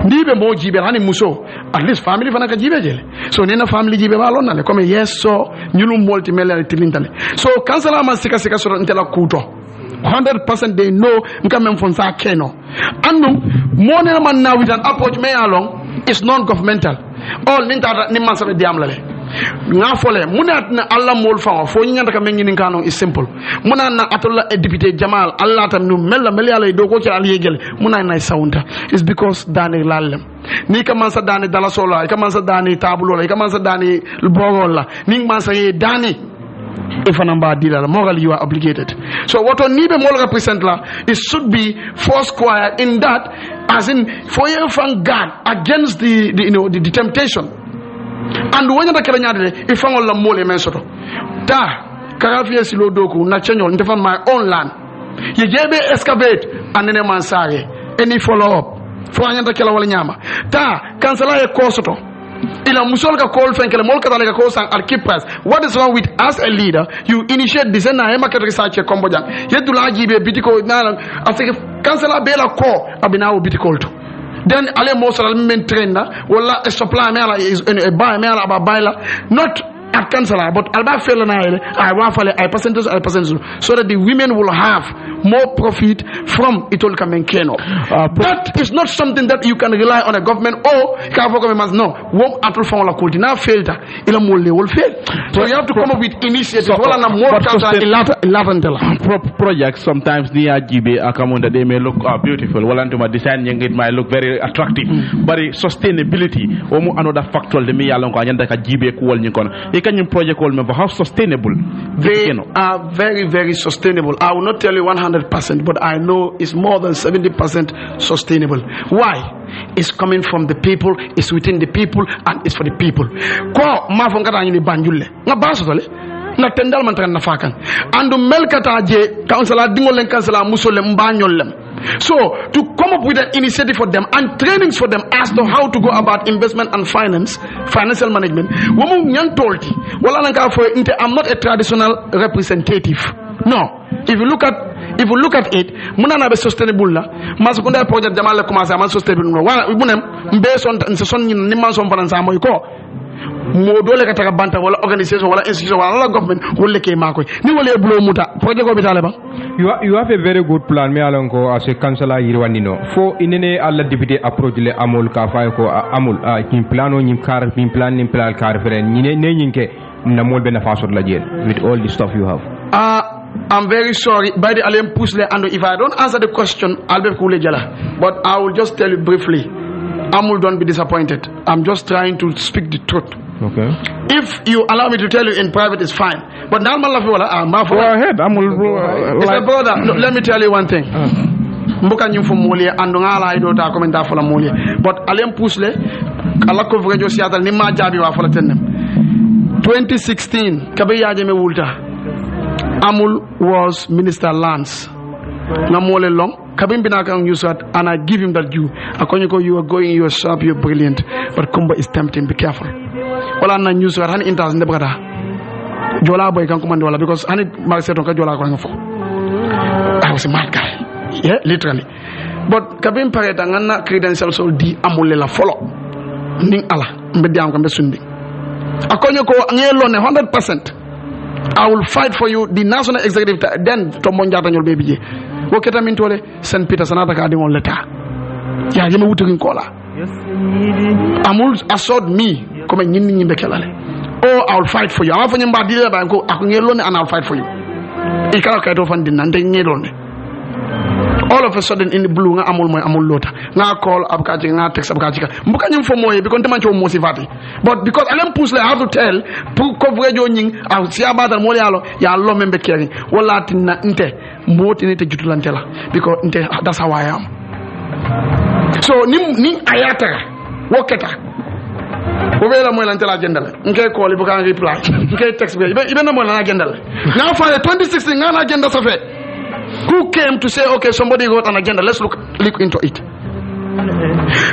ndibe mo jibe hani muso at least family fana ka jibe jele so nena family jibe balon nale comme yes so nyulu multi mele tilintale so councillor man sika so ntela kuto 100% they know nkam fon sa keno anu mo ne man na with an approach me along is non governmental all ninta ni man sabe diam lale nga fole munat na Allah mol fa fo nyanta ka mengi kanu is simple munat na atolla député Jamal Allah tam nu mella mel yalla do ko ci al yegel munat na saunta is because dani lalem ni ka man sa dani dala solo ka man sa dani tabulo ka man sa dani bogol la ni man sa ye dani if an ambassador morally you are obligated. So what on nibe mol represent la it should be four square in that as in for you fan God against the temptation. And when you take a if on la mole mensoto da karafia silo doku na chenyo ndefan my own land you gebe excavate and then man sare any follow up for anyanta kala wala nyama ta kansala e kosoto ila musol ka call fenkele mol ka dalega ko sang alkipras. What is wrong with as a leader you initiate this na hema ka research kombo jang yedula jibe bitiko na afike kansala bela ko abinawo bitiko to then ale mosal men trainer wala supply me ala is a buy me ala baila not at kansala but alba fela na ile I want fale I percentage so that the women will have more profit from it all coming keno. That is not something that you can rely on a government or government no won't atul from la kulti na failta ila mole will fail. So you have to come up with initiatives wala na more projects sometimes the RGB akamunda they may look beautiful wala ntuma design it might look very attractive but sustainability omu another factor de me yalon ko anyanda ka jibe ko wol nyikon can you project all member how sustainable they are very very sustainable. I will not tell you 100% but I know it's more than 70% sustainable. Why? It's coming from the people, it's within the people and it's for the people. Ko mafongata ni banjule nga baso tole na tendal man tan nafakan andu melkata je councilor dingolen councilor musole mbanyolem. So to come up with an initiative for them and trainings for them as to how to go about investment and financial management. Woman young told I'm not a traditional representative. No. If you look at it, munana be sustainable la. Masukunda project jamale commencer man sustainable. Wa bunem based on son ni man son faransa moy ko. Modole ka taka banta wala organisation wala institution wala government wala ke makoy ni wala bulo muta project ko bitale ba. You have a very good plan me alonko as a councillor yirwandino fo inene alla député approach le amul ka fay ko amul kin plano nyim kar bin plan nim plan kar feren ni ne nyinke na mol ben fa sot la jeel with all the stuff you have. I'm very sorry by the alem pusle and if I don't answer the question I'll be kule jala but I will just tell you briefly. Amul, don't be disappointed. I'm just trying to speak the truth. Okay. If you allow me to tell you in private, it's fine. But now, go ahead. Amul, brother. No, let me tell you one thing. Mbuka nyumfu mulie andongala ido ta komenta fola mulie. But alem pusle ala ko vrejo siata ni ma jabi wa fola tenem. 2016 kabe yaje me wulta. Amul was Minister Lands. Namole long. Kabim Binakang Yusat, and I give him that due. Akonyoko, you are going, you are sharp, you are brilliant, but Kumba is tempting, be careful. Well, I'm not Yusat, Honey Intas in the brother. Jola boy can command because Honey Marceto Jola going for. I was a mad guy, yeah, literally. But Kabim Paretangana credentials will di Amulela follow. Ning Allah, Mbediam can be Sundi. Akonyoko, Angelone 100%. I will fight for you, the national executive, then Tomonjata your baby. Woketa mintole St. Peter sanata ka on leta ya jema wutukin kola amul assault me comme nyinni nyimbe kelale oh I will fight for you am fa nyimba dile ba ko akungelo ne and I will fight for you ikala ka to fandi nande ngelo all of a sudden in the blue nga amul moy amul lota nga call abkaji nga text abkaji ka mbuka nyim fo moy because man cho motivate but because alem pousse le have to tell pour couvrir jo nying a si abata mo yalo ya lo membe keri wala tinna nte mboti ne te jutulante la because nte that's how I am so ni ayata woketa obela mo lante la agenda la nke call bu kan reply nke text be na mo la agenda la now for 2016 nga na agenda ça fait. Who came to say, okay, somebody wrote an agenda, let's look into it.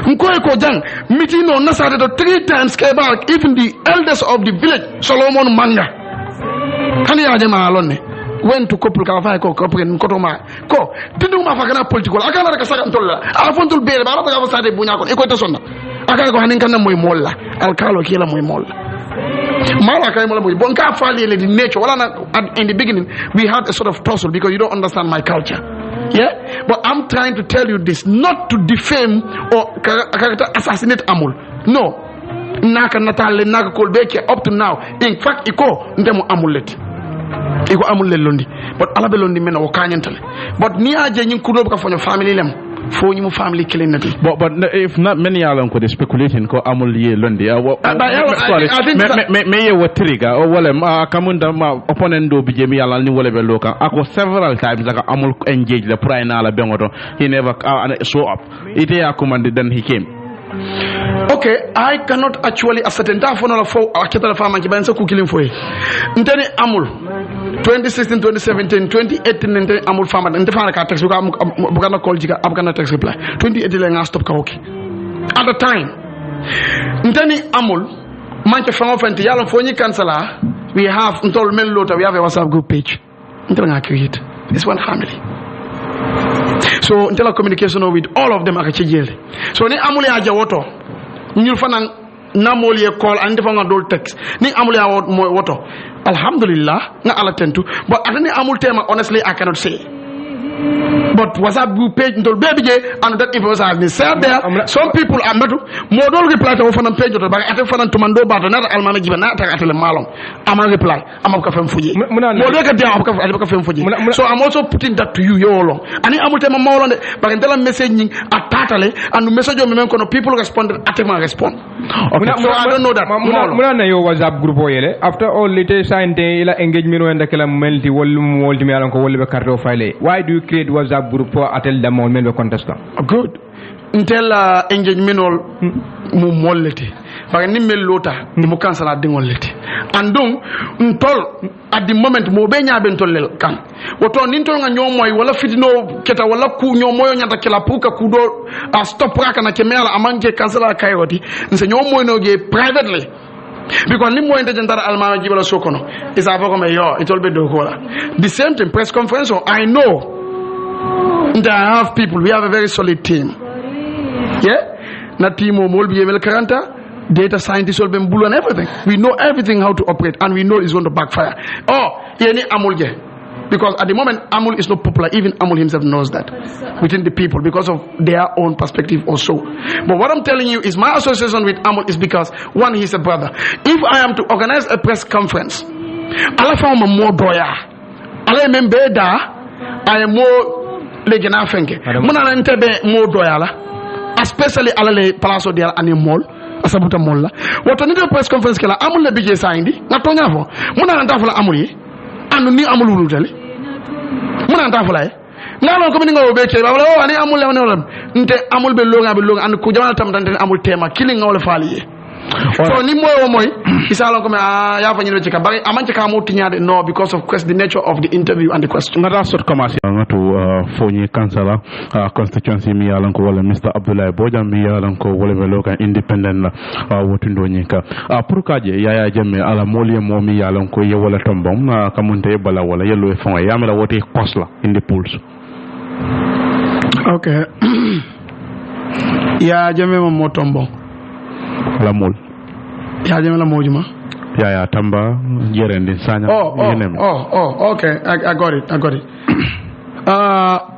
Mkoe Kojang, meeting on Nasade 3 times came back, even the elders of the village, Solomon Manga. Kani Ajema Alone went to couple Kafai couple in Kotoma. Ko, didn't Mafakana political. I can't Sakantola. I want to be about the Sade Bunako, Equatasona. I can't go Hanikana Moimola, Alcalo Kila Moimola. Bonka Fali in nature. In the beginning, we had a sort of tussle because you don't understand my culture. Yeah? But I'm trying to tell you this, not to defame or assassinate Amul. No. naka natale naka kol beke up to now in fact iko ndemu amulet iko amul londi but ala be londi mena o kanyantale but ni aje nyin kudo ka fonyo family lem fo ñu mu family cleanity but if not many yalan ko speculating ko amul ye londi I think me ye watriga o wala kamunda ma opponent do bije mi yalla ni wala be loka ako several times like amul engage the prime ala bengoto he never show up ite ya command then he came. Okay, I cannot actually ascertain that for akita fama ki bansa ku killing for ntene amul 2016 2017 2018 ntene amul fama ntene fama ka text bu kana call jiga ab kana text reply 2018 la nga stop ka okay at the time ntene amul manke fama fenti yalla fo ñi cancela we have ntol men lota we have a WhatsApp group page ntene nga create it's one family. So until communication with all of them akachijele so ni amule aja woto ñul fanan namol ye call and defa nga dol text ni amule woto alhamdulillah nga ala tentu but atani amul tema honestly I cannot say but WhatsApp group page ntol baby je and that info has been said there some people are not mo dol reply to fanan page to ba ate fanan to mando ba to na almana jiba na ta atele malom ama reply ama ka fam fuji mo do ka dia ka fam fuji so I'm also putting that to you yolo ani amul tema mawlonde ba ngela message ning atatale and message o men kono people responded atema respond okay so I don't know that muna na yo WhatsApp group o yele after all lite sante ila engagement o ndakela melti wolum wolti mi alon ko wolbe carte o file why do you create WhatsApp group for atel da mo men contest good until engagement ol mu mollete parce ni mel lota ni mo cancela dingol lete and donc ntol at the moment mo be nyaabe tollel kan woto nin tol nga ñomoy wala fitino keta wala ku ñomoyo nyata kala puka ku do a stop raka na kemela amanje cancela kayoti nse ñomoy no ge privately because ni mo ente jantara almama jibala sokono isa fako me yo itol be do kola the same thing press conference I know that I have people we have a very solid team na team o mol bi yemel 40 data scientists will be bull and everything. We know everything how to operate and we know it's going to backfire. Yeni Amul because at the moment Amul is not popular. Even Amul himself knows that within the people because of their own perspective also. But what I'm telling you is my association with Amul is because one, he's a brother. If I am to organize a press conference, Allah found more doya. Allah member da I am more legena fenke. Muna ntebe more doya la. Especially alale palaso dia animal asabuta molla woto ni do press conference kala amul le bije sayndi na tonya fo muna nanta fula amul yi anu ni amul wulu tale muna nanta fula e ngalo ko mi ngawo be ke wala o ani amul le wala nte amul be longa and ku jamana tam tan amul tema killing ngawle faali so ni moy isalo ko ya fa nyino ci ka bari amanci ka mo tinyade no because of the nature of the interview and the question ngata sort commencer ngatu fonyi kansala constituency mi yalan ko wala Mr Abdoulaye Bojang mi yalan ko wala be loka independent wotundo nyika pour kaje yaya jamme ala moliye mo mi yalan ko ye wala tombom kamunte bala wala yelo e fon yamela wote kosla in the pools okay ya jamme mo tombom la mol ya jame la mojuma ya tamba jerende Sanyang okay I got it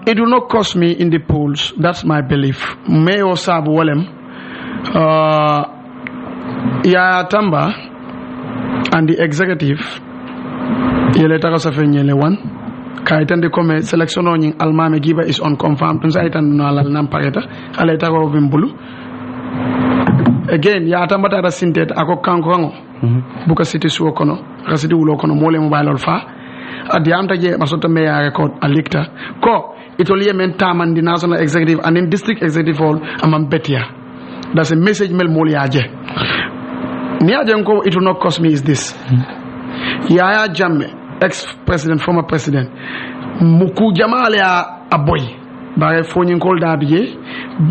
it will not cost me in the polls. That's my belief. Mayo sabu walem ya tamba and the executive yele taka sa fenyele wan kaitande comme selection on almame giba is unconfirmed tunsa itan no alal nam pareta ala tako vimbulu again ya tambata da sintet ako kanko buka city suwo kono rasidi wulo kono mole mo baylol fa adi amta je masota me ya record alikta ko itoliye men taman di national executive and in district executive hall amam betia that's a message mel mol ya je ni aje ko it will not cost me is this Yaya Jammeh ex president former president muku jamale ya aboy bare fonyingol dabije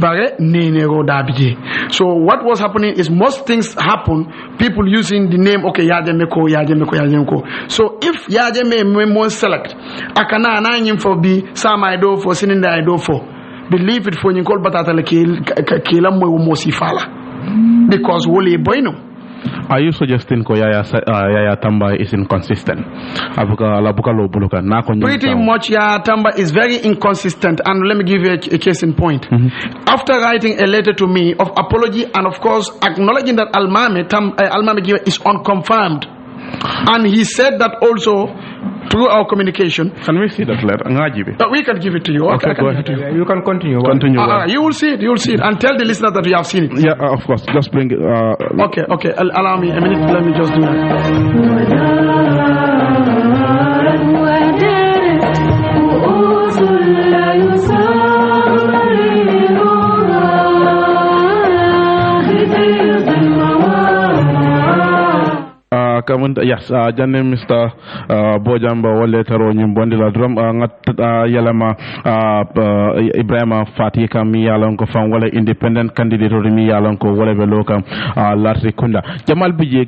bare nenero dabije. So what was happening is most things happen people using the name okay Yajemeko. So if Yajeme mo select akana na nyim for be sama ido for sininda ido for believe it fonyingol batata le kila mo sifala because wole boyno Are you suggesting ko Yaya Tamba is inconsistent? Pretty much Yaya Tamba is very inconsistent, and let me give you a case in point. After writing a letter to me of apology and of course acknowledging that Almame Giwa is unconfirmed, and he said that also through our communication. Can we see that letter? We can give it to you. Okay, go ahead. You can continue. You will see it. You will see it, and tell the listener that you have seen it. Yeah, of course. Just bring it. Okay. Allow me a minute. Let me just do that. Yes, Janne Mr. Bojamba wale taro nyimbondi la drum yalama Ebrima Fati kam mi yalon ko fam wala independent candidate mi yalon ko wala be lokam Larry Kunda Jamal Bije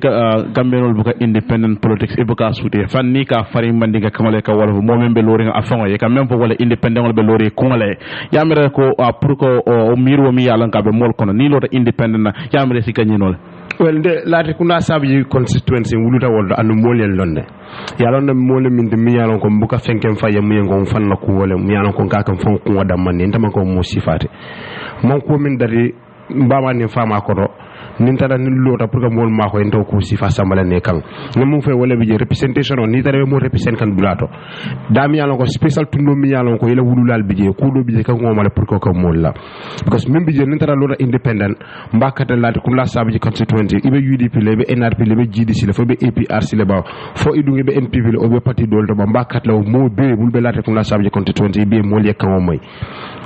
gambenol buka independent politics e buka suute fan ni ka fari mandiga kamale ka wala mo membe lori afan ye kam même fo wala independent wala be lori kongale yamere ko pour ko o miro mi yalon ka be mol kono ni lota independent na yamere sikanyinol. Well, the Larry Kunda Sabi constituency wuluta woldo anu molel lonne yalon na mole min de mi yalon ko buka fenken faye mi ngon fan na ko wala mi yalon ko kakam fon ko wada man ni ntama ko mo sifate mon ko min dari mbama ni fama ko do nin tada ni lota pour que mol ma ko ento ko sifa sambala ne kan ne mu fe wala bi representation ni tare mo represent kan bulato dami yalon ko special tundo mi yalon ko ila wululal bi je ko do bi je kan ngomale pour ko mol la because même bi je nin tada lota independent mbakata lati kum la sabi constituency ibe UDP le be NRP le be GDC le fo be APRC le ba fo idungi be NPP le o be parti dol to ba mbakat la mo be bul be lati kum la sabi constituency be mol ye kan moy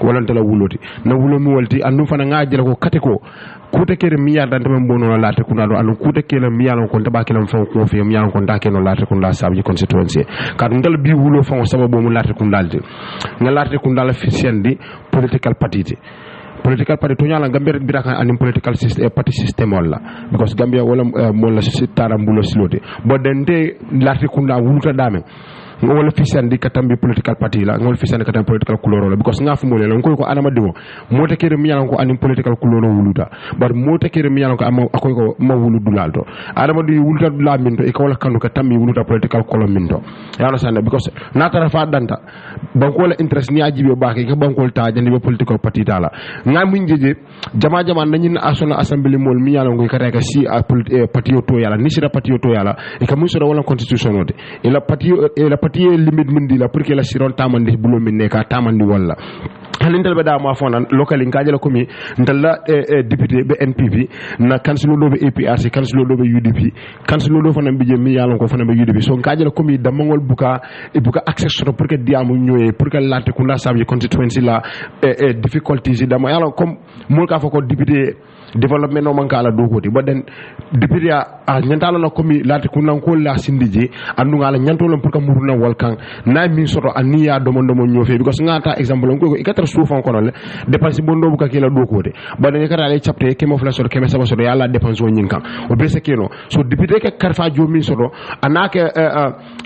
walante la wuloti na wulo mi wolti andu fana ngaaje ko kate ko kuta kere mi yarda ndem bono la lati kuna do anu kuta kele mi yalon ko taba kele fon ko fe mi yalon ko ndake no lati kun la sabi constituency ka ndal bi wulo fon sababu mu lati kun dalde nga lati kun dal fisiendi political party to nyala gambia biraka anim political system party system wala because gambia wala mo la sitara mbulo silote bodende lati kun la wuluta dame ngol fisandi katambi political party la ngol fisandi katambi political couleur la because ngafu mo le ngol ko anama dimo mota kere mi yalan ko anim political couleur wuluta bar mota kere mi yalan ko am akoy ko ma wuludu lalto adama di wuluta la minto e ko wala kanu ka tammi wuluta political couleur minto yalla sande because natara fa danta banko la interest ni ajibe baake ke banko ta jandi be political party tala ngam njeje jama nanyin asona assembly mol mi yalan ko kata ka si a party to yalla ni sira party to yalla e ka musoro wala constitution ode e la party limit mundi la pour que la siron tamandi bulo min ne ka tamandi wala halindal bada ma fonan local ngajala komi ndalla député be NPP na councilor do be APRC councilor do be UDP councilor do fana bije mi yalon ko fana be UDP so ngajala komi damangol buka access pour que diamu ñoy pour que lati ku la sabi constituency la difficulties dama yalon comme mol ka fako député development no manka ala dogoti boden député a nyantalo na komi lati kunan ko la sindije andu ngala nyantolo pour ka muruna walkan na min soto aniya domondo mo ñofe because ngata exemple ko ikatra soufan kono le dépense bondo bu ka kila dogoti boden kata le chapte kemo fla soto keme saba soto yalla dépense o nyinkan o be sekeno so député ke karfa jomi soto anake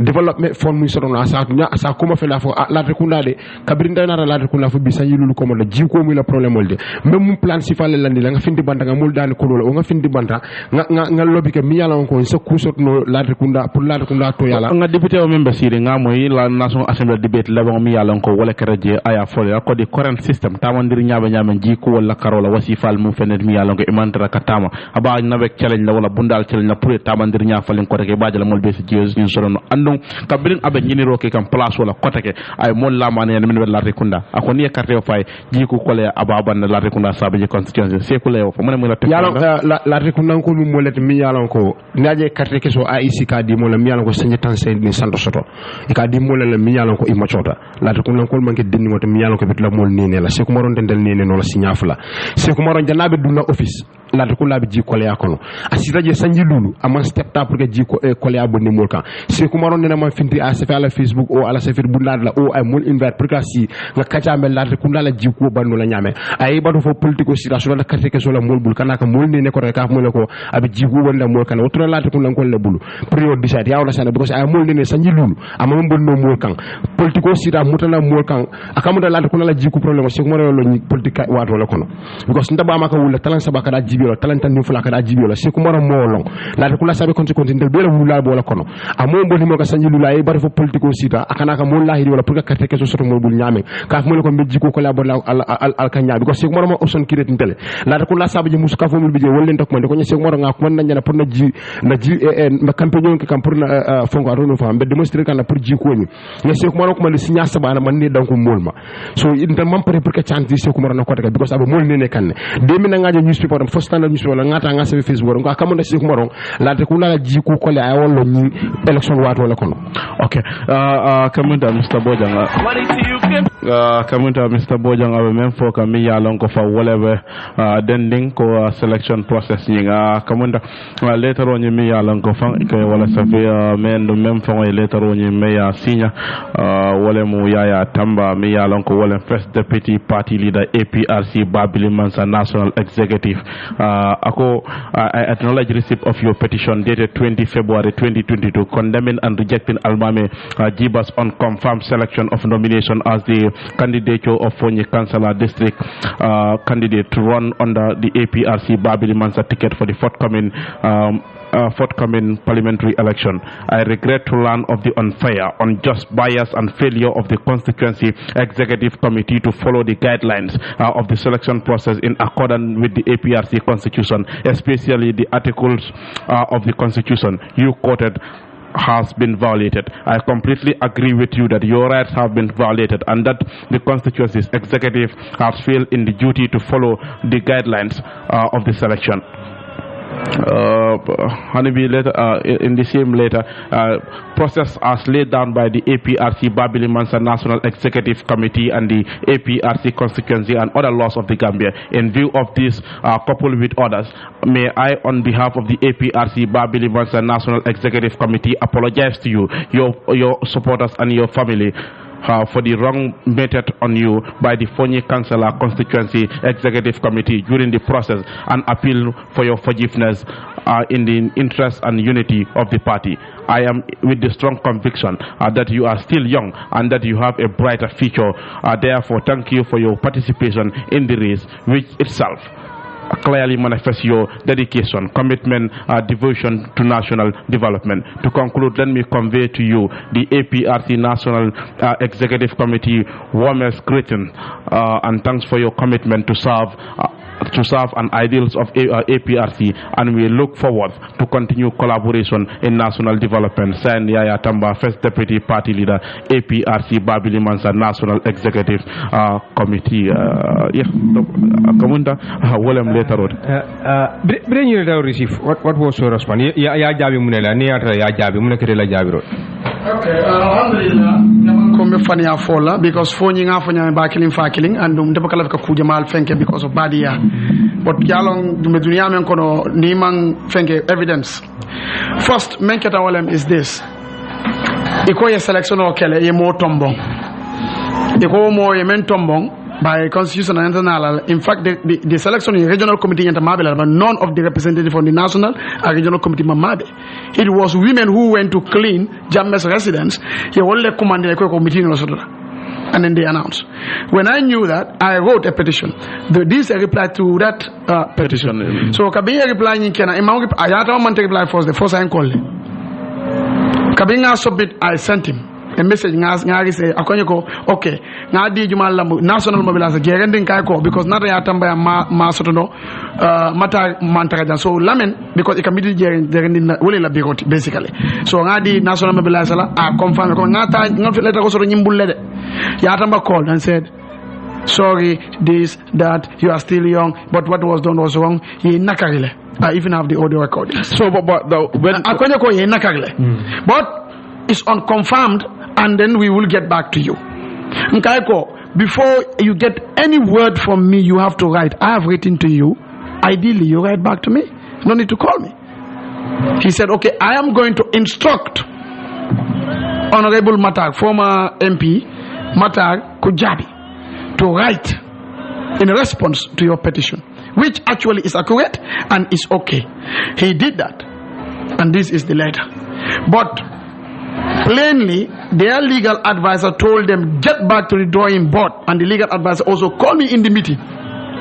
development fund mi soto na sa kuma fela fo lati kunade kabrinda na lati kunla fo bisa yilulu ko mo la jiko mi la problème molde même mu plan sifale landi la nga findi nga mul dani ko lo nga findi banta nga lobby ke mi yalla ko sa kusot no lati kunda pour lati kunda to yalla nga député o member sire nga moy la nation assembly debate la mi yalla ko wala karaje aya fole ko di current system tamandir nyaabe ji ko wala karola wasifal mu fenet mi yalla ko imantara katama aba nabek challenge la wala bundal challenge la pour tamandir nyaafalen ko reke baajala mol be ci jeus ñu solo andon kabrin abe ñini roke kam place wala kotake ay mol la mané min lati kunda akoni carte o fay ji ko kole aba ban lati kunda sabe constitution c'est ko lew yalon la rekunan ko mum molete mi yalon ko naaje carte keso AIC ka di mo la mi yalon ko sanye tan sen ni santo soto e ka di mo la mi yalon ko ima chota la rekunan ko manke dinni moto mi yalon ko bitla mol nene la se ko maron dendel nene no la signafla se ko maron janabe dunna office la rekula bi ji kole yakono asita je sanji lulu aman step ta pour que ji ko kole abo ni molkan se ko maron nena man finti a se fa la Facebook o ala se fir bunad la o ay mol invite pour que si nga kacha mel la rekula la ji ko banno la nyame ay badu fo politico situation la carte keso la mol bul kanaka mol ni ne ko reka mo le ko abi ji ko wonda mol kan otura la rekula ko le bulu prior decide yaw la sana because ay mol ni sanji lulu amam bonno mol kan politico sita mutana mol kan akamuda la rekula la ji ko problème se ko maron lo ni politique wato la kono because ndaba maka wula talan sabaka da ji jibio talanta ni fula kada jibio se ko mara molong la ko la sabe consequence ndel bela wula bola kono amo mboni mo ka sanji lula e bari fo politico sita akana ka mo lahi wala pour ka carte keso soto mo bul nyame ka mo ko mbejji ko la bola al kanya ko se ko mara mo option kiret ndele la ko la sabe je musuka fo mo bije wolle ndok mo ko se ko mara nga ko na nyana pour na ji ma campagne ko kam pour na fonko arono fa be démontrer kan pour ji ko ni ne se ko mara ko man signa sabana man ni danko molma so inta mam pare pour que chance se ko mara na ko daga because abo mol ne kanne de mi na ngaje newspaper fo standard newspaper ngata nga se Facebook ko kamonda se ko mara la te ko la ji ko ko le ay wollo ni election wato la kono okay kamunta Mr. Bojang kamunta Mr. Bojang abe men fo ka mi yalon ko fa whatever dending ko selection process nyinga kamunta later on mi yalon ko fa ke wala safi men do men fo later on mi ya sinya wala mu yaya tamba mi yalon ko wala first deputy party leader APRC Babili Mansa National Executive ako I acknowledge receipt of your petition dated 20 February 2022 condemning and rejecting Almame Jiba's unconfirmed selection of nomination as the candidature of Fonyi Councillor District candidate to run under the APRC Babili Mansa ticket for the forthcoming parliamentary election. I regret to learn of the unfair, unjust bias and failure of the constituency executive committee to follow the guidelines of the selection process in accordance with the APRC constitution, especially the articles of the constitution you quoted has been violated. I completely agree with you that your rights have been violated and that the constituency's executive has failed in the duty to follow the guidelines of the selection. Honeybee letter in the same letter process as laid down by the APRC Babili Mansa National Executive Committee and the APRC constituency and other laws of the Gambia. In view of this, coupled with others, may I on behalf of the APRC Babili Mansa National Executive Committee apologize to you, your supporters and your family for the wrong method on you by the Fonyi Councillor Constituency Executive Committee during the process and appeal for your forgiveness in the interest and unity of the party. I am with the strong conviction that you are still young and that you have a brighter future. Therefore, thank you for your participation in the race, which itself clearly manifests your dedication, commitment, devotion to national development. To conclude, let me convey to you the APRC National Executive Committee warmest greeting and thanks for your commitment to serve and ideals of APRC, and we look forward to continue collaboration in national development. Signed, Yaya Tamba, First Deputy Party Leader, APRC Babili Mansa National Executive Committee. Kamunda, William later on. Bring you the receive. What was your response? Ya jabi munela, ni atra ya jabi munakirela jabi ro. Okay, alhamdulillah. Come funny afola because phone nga fanya bakilin fakilin and debakala ka kujamal fenke because of badia. But yalong dunia men kono nimang fenke evidence. First, menketa walem is this. Iko ye selection o kele ye mo tombong. Iko mo ye men tombong by constitution and international. In fact, the selection in regional committee intermabel, but none of the representatives from the national and regional committee mamabe. It was women who went to clean Jammes residence. He only commanded a committee and then they announced. When I knew that, I wrote a petition. This reply to that petition. So Kabinga replying Kena, I had to reply first. The first I called him. Kabinga submit, I sent him a message. Ngari say, Akonyako, okay. Ngadi Jumal national mobilization. Gerending Kaiko because not a Tamba ma sotono mata mantarajan. So lamin because it can be gerending wole la bigoti basically. So ngadi national mobilization I confirm ko ngata ngam letter ko so nyimbulede. Yatamba called and said, sorry, this, that, you are still young, but what was done was wrong. He nakarile. I even have the audio recording. So, but it's unconfirmed, and then we will get back to you. Nkaiko, before you get any word from me, you have to write. I have written to you. Ideally, you write back to me. No need to call me. He said, okay, I am going to instruct Honorable Matar, former MP, Matar Kujabi, to write in response to your petition, which actually is accurate and is okay. He did that, and this is the letter. But plainly, their legal advisor told them, get back to the drawing board, and the legal advisor also called me in the meeting,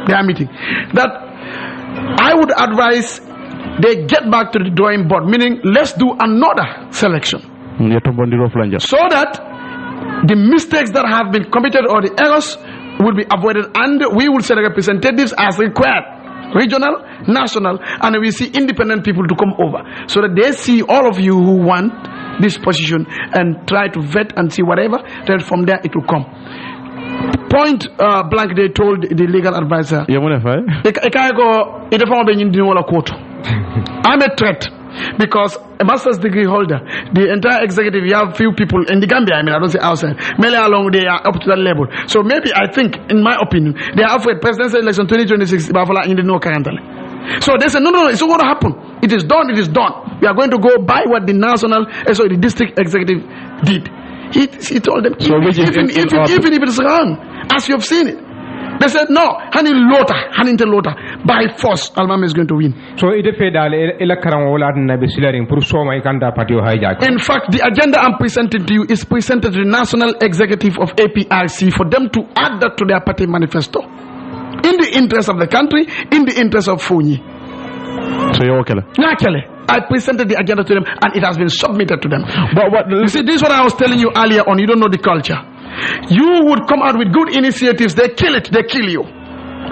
their meeting, that I would advise they get back to the drawing board, meaning let's do another selection. So that the mistakes that have been committed or the errors will be avoided, and we will send representatives as required, regional, national, and we see independent people to come over so that they see all of you who want this position and try to vet and see whatever, then from there it will come. Point blank, they told the legal advisor, I'm a threat because a master's degree holder, the entire executive, you have few people in the Gambia, I don't say outside, mainly along they are up to that level. So maybe I think, in my opinion, they are afraid presidential election 2026 in the no currently. So they said, no, it's not going to happen. It is done. We are going to go by what the the district executive did. He told them, so even if it's wrong, as you have seen it, they said, no, by force, Almami is going to win. So in fact, the agenda I'm presenting to you is presented to the national executive of APRC for them to add that to their party manifesto. In the interest of the country, in the interest of Fonyi. So you're okay? I presented the agenda to them and it has been submitted to them. But you see, this is what I was telling you earlier on. You don't know the culture. You would come out with good initiatives, they kill you.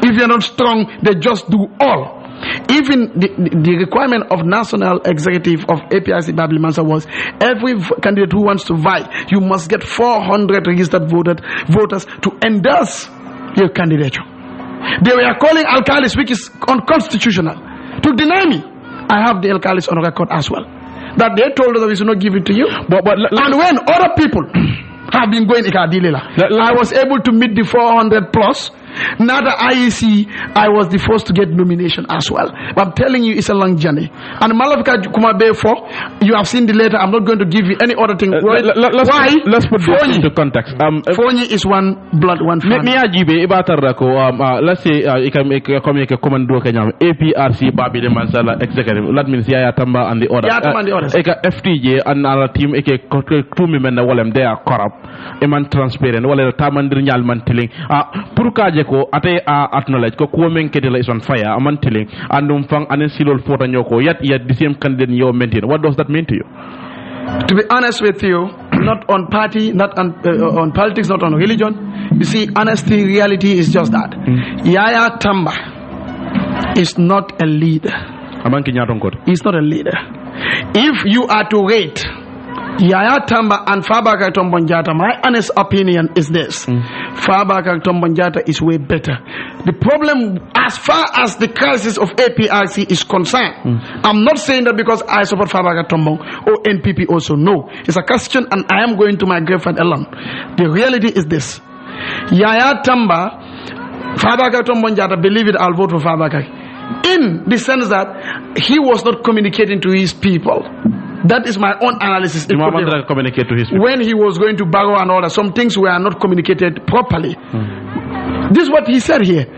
If you're not strong, they just do all. Even the requirement of national executive of APRC Babli Mansa was every candidate who wants to vie, you must get 400 registered voters to endorse your candidature. They were calling alcalis, which is unconstitutional, to deny me. I have the alcalis on record as well, that they told us that we should not give it to you. But and when other people have been going, I was able to meet the 400 plus. Now the IEC, I was the first to get nomination as well. But I'm telling you, it's a long journey. And Malafika Kumabe 4, you have seen the letter. I'm not going to give you any other thing. Why? Let's put this into context. Fonyi is one blood, one family. Let's say APRC Babili Mansala executive. That means Yaya Tamba and the others. FTJ and our team, two men they are corrupt, transparent, tamandir nyalman tilling. Ko ate acknowledge ko men ketela is on fire amantiling andum fang anen silol fota nyoko yet the same candidate you maintain. What does that mean to you? To be honest with you, not on party, not on politics, not on religion. You see, honesty, reality is just that. Yaya Tamba is not a leader. He's not a leader. If you are to rate Yaya Tamba and Fabakary Tombong Jatta, my honest opinion is this. Fabakary Tombong Jatta is way better. The problem, as far as the crisis of APRC is concerned, I'm not saying that because I support Fabakary Tombong or NPP also. No. It's a question and I am going to my grave alone. The reality is this. Yaya Tamba, Fabakary Tombong Jatta, believe it, I'll vote for Fabakary. In the sense that he was not communicating to his people. That is my own analysis. Communicate to his people. When he was going to Barrow and all that, some things were not communicated properly. This is what he said here.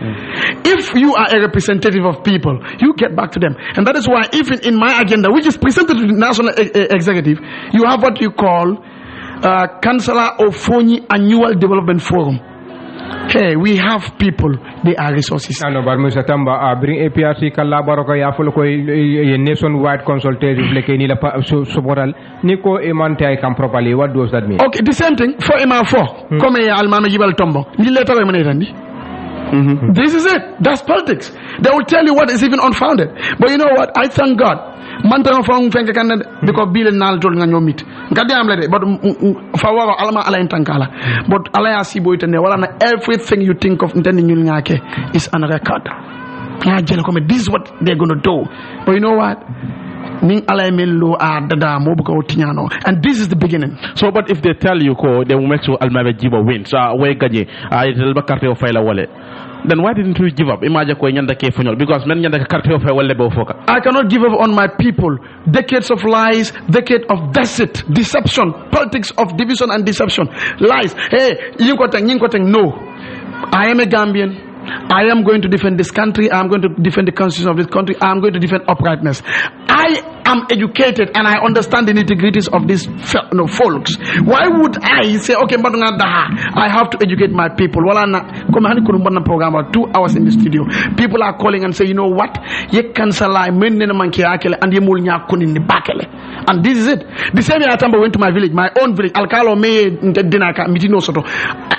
If you are a representative of people, you get back to them. And that is why even in my agenda, which is presented to the national executive, you have what you call Councillor of Fonyi Annual Development Forum. Hey, we have people, they are resources. No, but Mr. Tamba, bring APRC Kalabaroko Yafulko nationwide consultative like Nila Soboral, Nico Emante can properly. What does that mean? Okay, the same thing for MR4. Come here, Almama Jibal Tombo. This is it. That's politics. They will tell you what is even unfounded. But you know what? I thank God. Mantang fang fenke kan because bill nal tol nga ñomit ngade am la de but fa wa alama ala tankala but ala ya sibo itane wala na everything you think of intending ñul ngake is on record nga jël ko this is what they're going to do. But you know what, ning ala mello a dada mo bu ko tiñano, and this is the beginning. So but if they tell you ko they will make sure Almabe Jibo wins way gagné itel ba carte o fayla wala, then why didn't you give up? Imagine ko nyanda ke funyol because men nyanda carte o fay wala be foka. I cannot give up on my people. Decades of lies, decade of deceit, deception, politics of division and deception, lies. Hey, no. I am a Gambian. I am going to defend this country. I am going to defend the constitution of this country. I am going to defend uprightness. I am educated and I understand the nitty-gritties of these folks. Why would I say, okay, I have to educate my people? Well, program 2 hours in the studio. People are calling and say, you know what? And this is it. The same year I went to my village, my own village. Alkalo me dinaka mitino soto.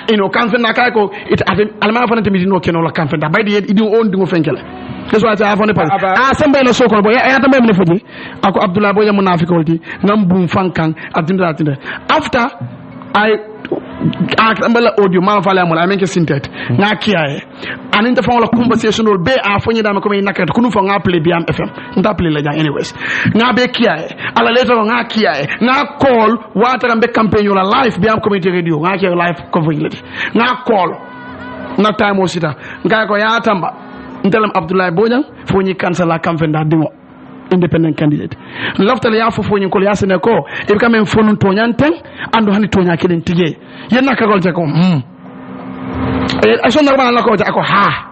You know, kanfen nakako it alma fanate mitino kenola kanfen. By the end, you own dingo fenkele. That's why I have on the part. Somebody no so called boy. I had a memory for me. Ako Abdullah boy munafikolti. Ngambum fankang atinda. After I ambela audio man fala mo la menke sintet nga kiaye anin ta fon la conversation will be a fonyi da me ko me nakat kunu fo nga play biam fm nda play la jang anyways nga be kiaye ala later nga kiaye nga call wata be campaign la live biam community radio nga kiaye live coverage lati nga call na time o sita nga ko ya tamba ntelam Abdoulaye Bojang fonyi cancel la campaign da dimo independent candidate lafta ya fo fonyi ko ya sene ko e ka men fonun toñanten ando hani toña kelen tije yenna ka gol ko aso normal la ko ako ha.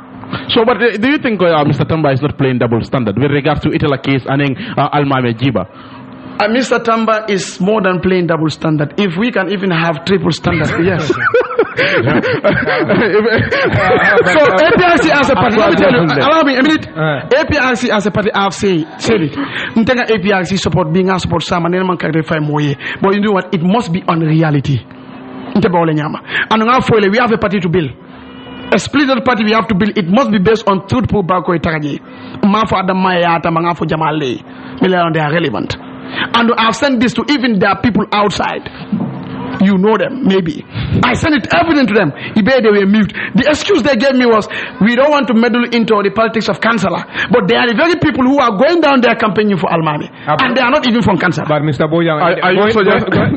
So, but do you think Mr. Tamba is not playing double standard with regards to Itala case and Almame Jiba? Mr. Tamba is more than playing double standard. If we can even have triple standard, yes. So APRC as a party, let me tell you, allow me a minute. APRC as a party, I've said it. Ntenga APRC support being a support some and then man can refine more. But you know what? It must be on reality. And we have a party to build. A split party we have to build. It must be based on truthful Bako Itagaji. Mafo Adamayata Mangafo Jamale. They are relevant. And I've sent this to even their people outside. You know them, maybe. I sent it evident to them. They were mute. The excuse they gave me was, we don't want to meddle into the politics of Kansala. But they are the very people who are going down there campaigning for Almami. And they are not even from Kansala. But Mr. Bojang,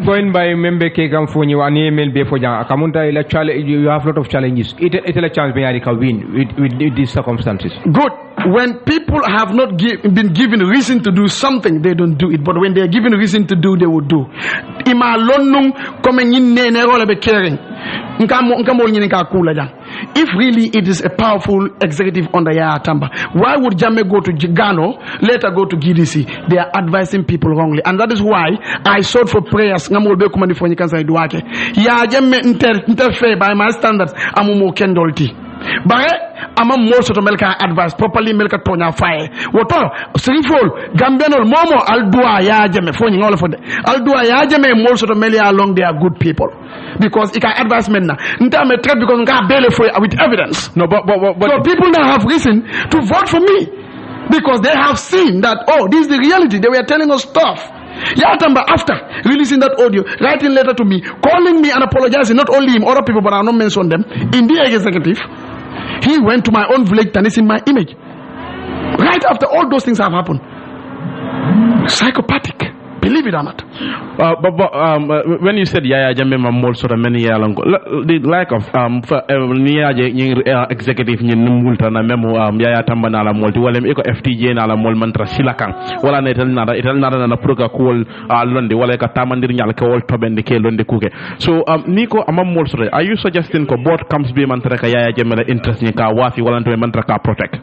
going by member Kegam for you and email be for Jang, Kamunta, you have a lot of challenges. It's a chance to win with these circumstances. Good. When people have not been given reason to do something, they don't do it. But when they are given reason to do, they will do. Ima lonung coming in be caring. If really it is a powerful executive under Yaya Tamba, why would Jammeh go to Gano, later go to GDC? They are advising people wrongly. And that is why I sought for prayers. Ya Jammeh interfere by my standards. Amumo kendolti. But I'm a more sort of melka advice properly melka tonya fire. What all? Sinful Gambian Momo Aldua ya Jammeh phoning all of it. Aldua ya Jammeh more sort of melia along they are good people. Because it can advise men now. Because with evidence. No, but so people now have reason to vote for me. Because they have seen that, oh, this is the reality. They were telling us stuff. Yatamba, after releasing that audio, writing letter to me, calling me and apologizing, not only him, other people, but I will not mention them, in the executive, he went to my own village and it's in my image. Right after all those things have happened. Psychopathic. Believe it or not. But when you said Yaya Jammeh Mamol sort of many years ago, the lack of executive multa na memo Yaya Tamba na la multi wala eko FTJ na la mol mantra silakan wala na ital nada na proga call londe wala ka tamandir nyal ka wol tobende ke londe kuke. So niko amam sort are you suggesting ko board comes be mantra ka Yaya Jammeh interest ni ka wafi wala to mantra ka protect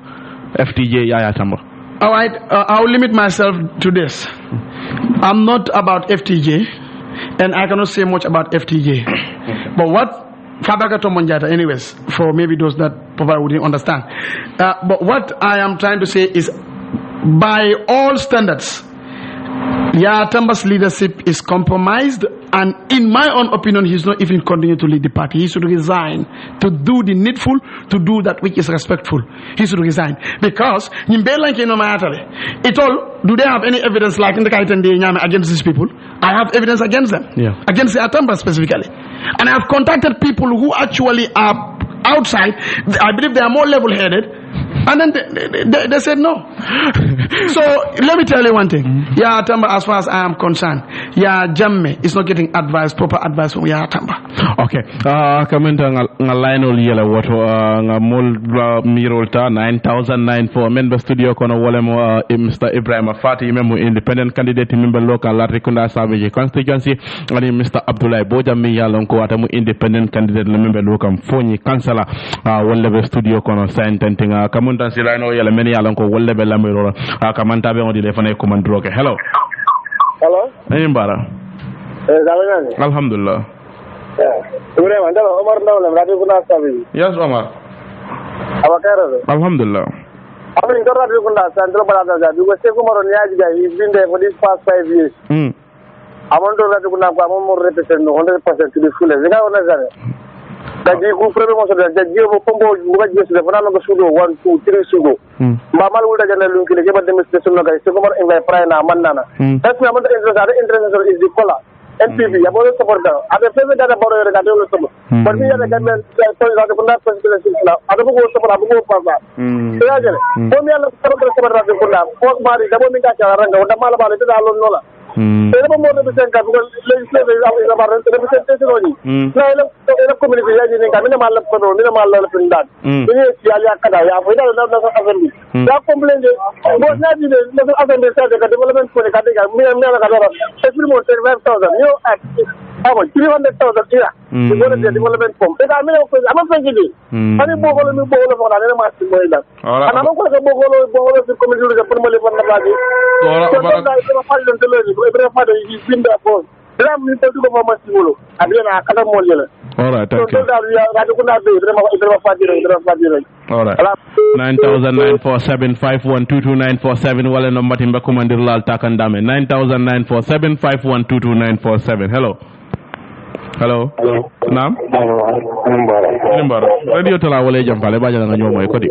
FTJ Yaya Tamba? All right, I'll limit myself to this. I'm not about FTJ, and I cannot say much about FTJ. But what Fabakato Monjata, anyways, for maybe those that probably wouldn't understand. But what I am trying to say is, by all standards, Yaya Tamba's leadership is compromised, and in my own opinion, he's not even continuing to lead the party. He should resign to do the needful, to do that which is respectful. He should resign because it all. Do they have any evidence like in the Kaitan against these people? I have evidence against them, against Yaya Tamba specifically, and I have contacted people who actually are outside. I believe they are more level-headed, and then they said no. So let me tell you one thing. Yaya Tamba, as far as I am concerned, Yaya Jammeh is not getting advice, proper advice from Yaya Tamba. Okay. Kamenta nga line ol yela woto nga mol mirolta 9009 men be studio kono wolemo Mr. Ebrima Fati memo independent candidate member local Latrikunda Savage constituency ani Mr. Abdoulaye Bojam mi yalon ko wata mu independent candidate le member local foni kansala wolle be studio kono saintentinga kamunta si line ol yela men yalon ko wolle be lamiro kamanta be ngodi le fane ko man droke hello Mbara alhamdulillah Omar Ndawlam radio kuna sabi yes Omar abakara alhamdulillah amin to radio kuna sandro balada ja because se kumaro nyaji ga he been there for this past 5 years amon to radio kuna ko amon mo represent 100% to the full ziga ona zare da ji ku premier mo so da ji bo pombo bu ga jesu de fana no sudo 1 2 3 sudo mamal wulda jana lunki le ba demonstration no ga se kumaro invite prana manana that's me amon the interest is the color NPP ya bo support da abe febe da boro yore ga dole support but mi yana ga men to ga ko na president la ado ko support abu ko pasa ya jere ko mi yana support da ko na ko mari da bo mi ga ta ranga da mala bale da lon nola ele bo mo de sen ka ko legislative ya ba ran representation oni na ele community ya ni ka mi na mala ko ni na mala la pindan ni ci ya kada ya fo da na assembly da complain de bo na di de na assembly sa de development ko ne ka de ga mi na ka da esprit mo 5,000 yo at about 300,000 here to go to the development form because I mean I'm not thinking it ani bogolo mi bogolo ko na ma ci moy la ana ma ko bogolo ci community de pour mo le na ba di ko fa le de ko Ebrima fa de yi binda ko dram ni to ko ma ci bolo abina kala mo le all right thank you radio ko na be Ebrima fa di all right 900947512297 wala no matimba commander lal takandame 900947512297 hello naam nimbara radio tala wala jam pale baja nga ñomo e kodi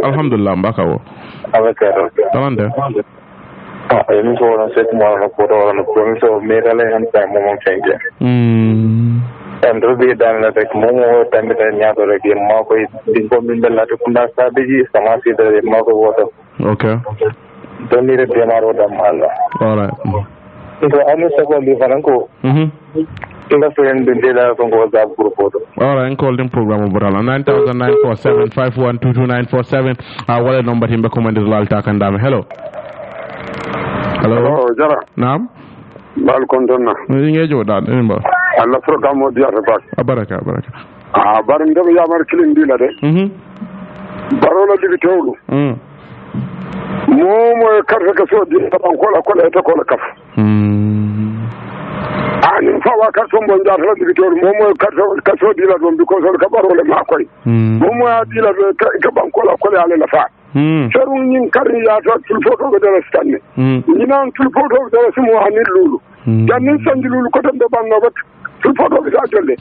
alhamdulillah mbaka wo abakaro talande ni ko na set mo na ko do na ko so me dale han ta mo mo change be dan la tek mo tambe ta nyaado rek ma ko di ko min la to kunda strategy samasi de ma ko woto okay to ni re demaro da mala all right so anu sa ko li faranko ila friend de la ko WhatsApp group auto all right call them program borala 900947512297 wala number timbe commande lal takandame hello jara naam bal kontonna ngi joda nimba Allah program mo diata bak baraka bar ndem yamar kilin dila de barola digi tewlu mo karta ka so di ban kola ta kola kaf ani fawa ka so bon jata digi tewlu mo karta ka so dila don biko so ka barola ma koy mo dila ka ban kola ale la fa serun yin karni ya to tulfoto go dala stanne yinan tulfoto go dala simu hanil lulu jannin sanji lulu ko tan de banno bat tulfoto go sa jolle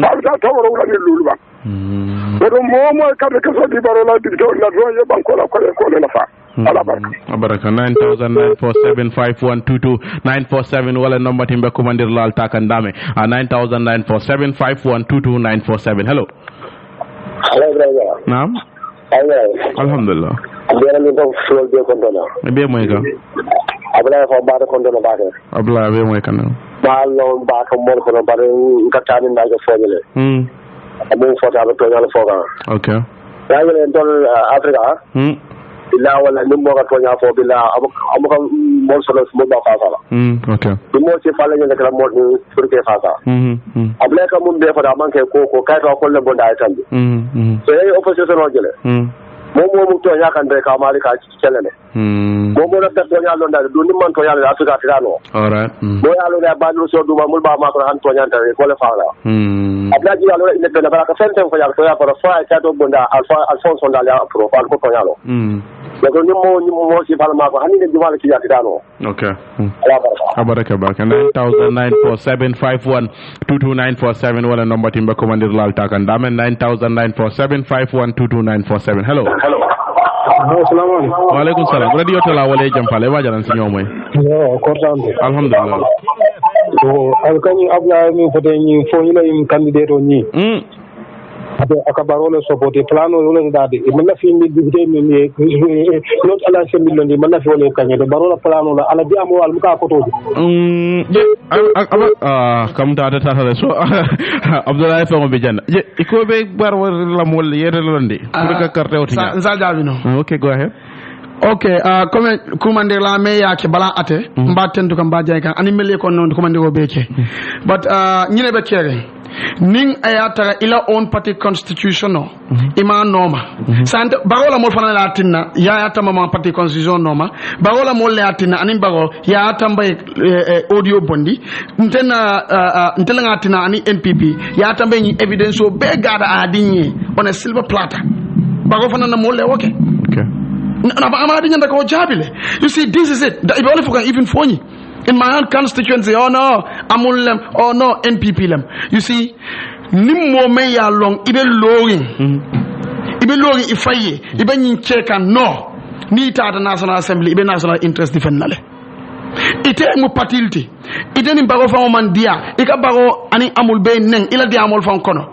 ba ta tawro wala ni lulu ba do momo kadde ko so di barola di to la do ye banko la ko la fa ala baraka 900947512297 wala number timbe commander lal takandame 900947512297 hello naam alhamdulillah abena mi ko fol de ko dona be moy ka abla ko ba ko dona ba abla be moy kan ba lo ba ko mo ko ba ka tani na ko fodele amu fota ba to yalla foga okay ya ngene don afrika illa wala nimbo ka to nya fo bila amu ko mo solo mo ba fa fa okay mo ci fa la ñu nekk mo pour que fa fa abla ka mun be fa da man ke ko kay to ko le bo da tan so ay opposition o jele mo to nya kan be ka mali ka ci celene mo na to nya lo ndal du ni man to nya la afrika tirano all right mo ya lo da ba lu so du ma mul ba ma ko han to nya ta ko le fa la abla ji ya lo ne be na ka senten ko ya to ya ko fa ta to bonda alfonso ndal ya pro fa ko to nya lo ko ni mo ci fal ma ko hani de jumala ci ya tirano okay abaraka 900947512297 wala number timba commander lal takandame 900947512297 hello assalamu alaikum wa alaikum salam radio tala wala jam pale wajalan si ñomoy ko tande alhamdulillah alkani abla mi fote ni fo ila im candidate o ni akabarole sopote plano wala dadi man na fi mi dibite mi not ala se million di man na fi wala kanye de barola plano la ala diamo wal muka ko toji kam ta so Abdoulaye Fango be janna je iko be bar la mol yere londe pour ka carte o tinya sa jabi no okay go ahead. Okay, comme kumande la me yake bala ate mba tendu kam ba jay kan ani mele ko non kumande go beke but nyine be kere ning ayata ila own party constitution no ima noma sante bagola mo fana latina ya yata mama party constitution noma bagola mo latina ani bago ya tamba audio bondi ntena ngatina ani NPP ya tamba ni evidence o be gada adinye on a silver platter bago fana na mo le okay you see, this is it. Even for me, in my own constituency, oh no, Amulem, oh no, NPP lem. You see, Nimmo me ya long, even lowing, if I even check and no, need the National Assembly, even national interest defendale. Ite mu patilti, ite ni bago fa omandia, ika bago ani amul be neng, ila di amul fa kono.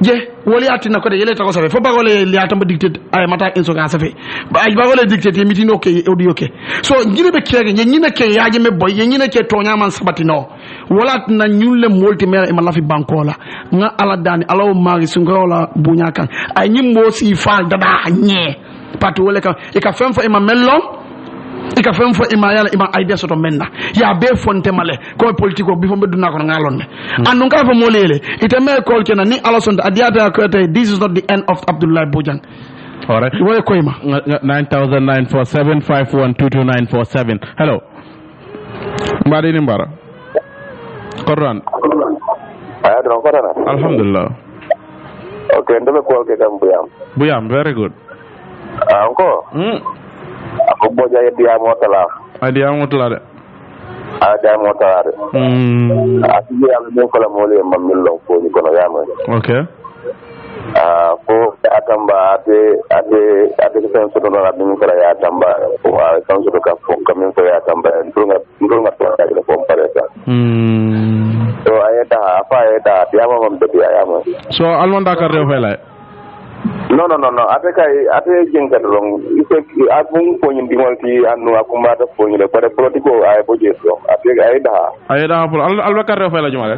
Je woli atina ko de yele ta ko safe fo bagole li atamba dictate ay mata inso ga safe ba ay bagole dictate miti no ke audio ke so ngine be kere nyine ke yaaje me boy nyine ke tonya man sabati no wala na nyulle molti mera e malafi bankola nga ala dani ala mari sungola bunya kan ay nyim mo si fal dada nye patu wala kan e ka fem fo e ma mellon ika fem fo ima yala ima idea soto menna ya be fonte male ko politiko bi fo be duna ko ngalonne anu ka fo molele ite me ko kena ni alason adiata ko te this is not the end of Abdullah Bojang. All right, wo ko ima 9947512297. Hello mbadi ni mbara Quran aya don Quran alhamdulillah. Okay, ndebe ko ke kam buyam very good anko ako boja dia motala de ada motala de asi ya men ko la mole mamillo ko ni kono yama okay ko atamba ate sen so do na bin ko ya tamba ko san so ka ko kamen ko ya tamba ndunga to ta de ko pareta so ayata apa ayata dia mamam de yama so alwanda ka rew fela no ate jenga long ife abun ko nyindi molti anu akuma ta ko nyile ko politiko ay bo jeso ate ayda pour albakar rew fela jumale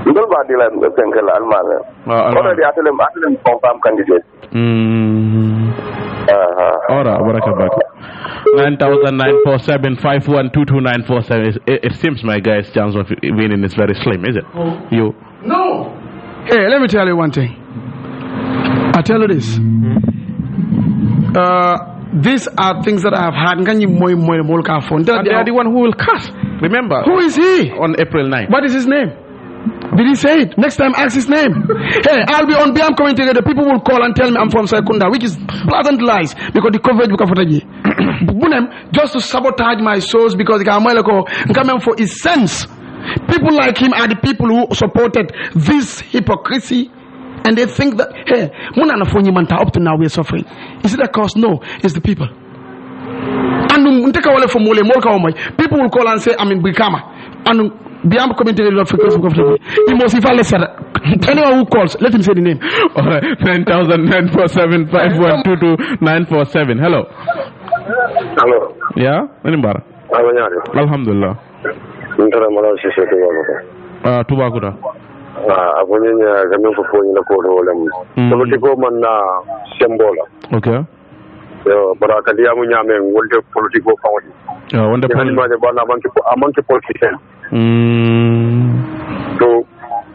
ndol ba dila senkela almane ko di atelem confirm candidate ora baraka bak 9947512297. It seems my guy's chance of winning is very slim, is it? You no. Hey, let me tell you one thing. I tell you this. These are things that I have had. They are the one who will cast. Remember. Who is he? On April 9th. What is his name? Did he say it? Next time, ask his name. Hey, I'll be on BM community. The people will call and tell me I'm from Sekunda, which is pleasant lies because the coverage because just to sabotage my souls because I'm coming for his sense. People like him are the people who supported this hypocrisy. And they think that, hey, up to now we're suffering. Is it a cause? No, it's the people. And people will call and say, I'm in Brikama. And beyond community, he must, if I listen, anyone who calls, let him say the name. All right, 9,947,5122947. Hello. Hello. Yeah? Alhamdulillah. Tubakuta. Abonye gamin ko ko ina ko rolam politiko man na sembola okay yo baraka dia mu nyame wolde politiko fawdi wonde ma de bana manki politicien to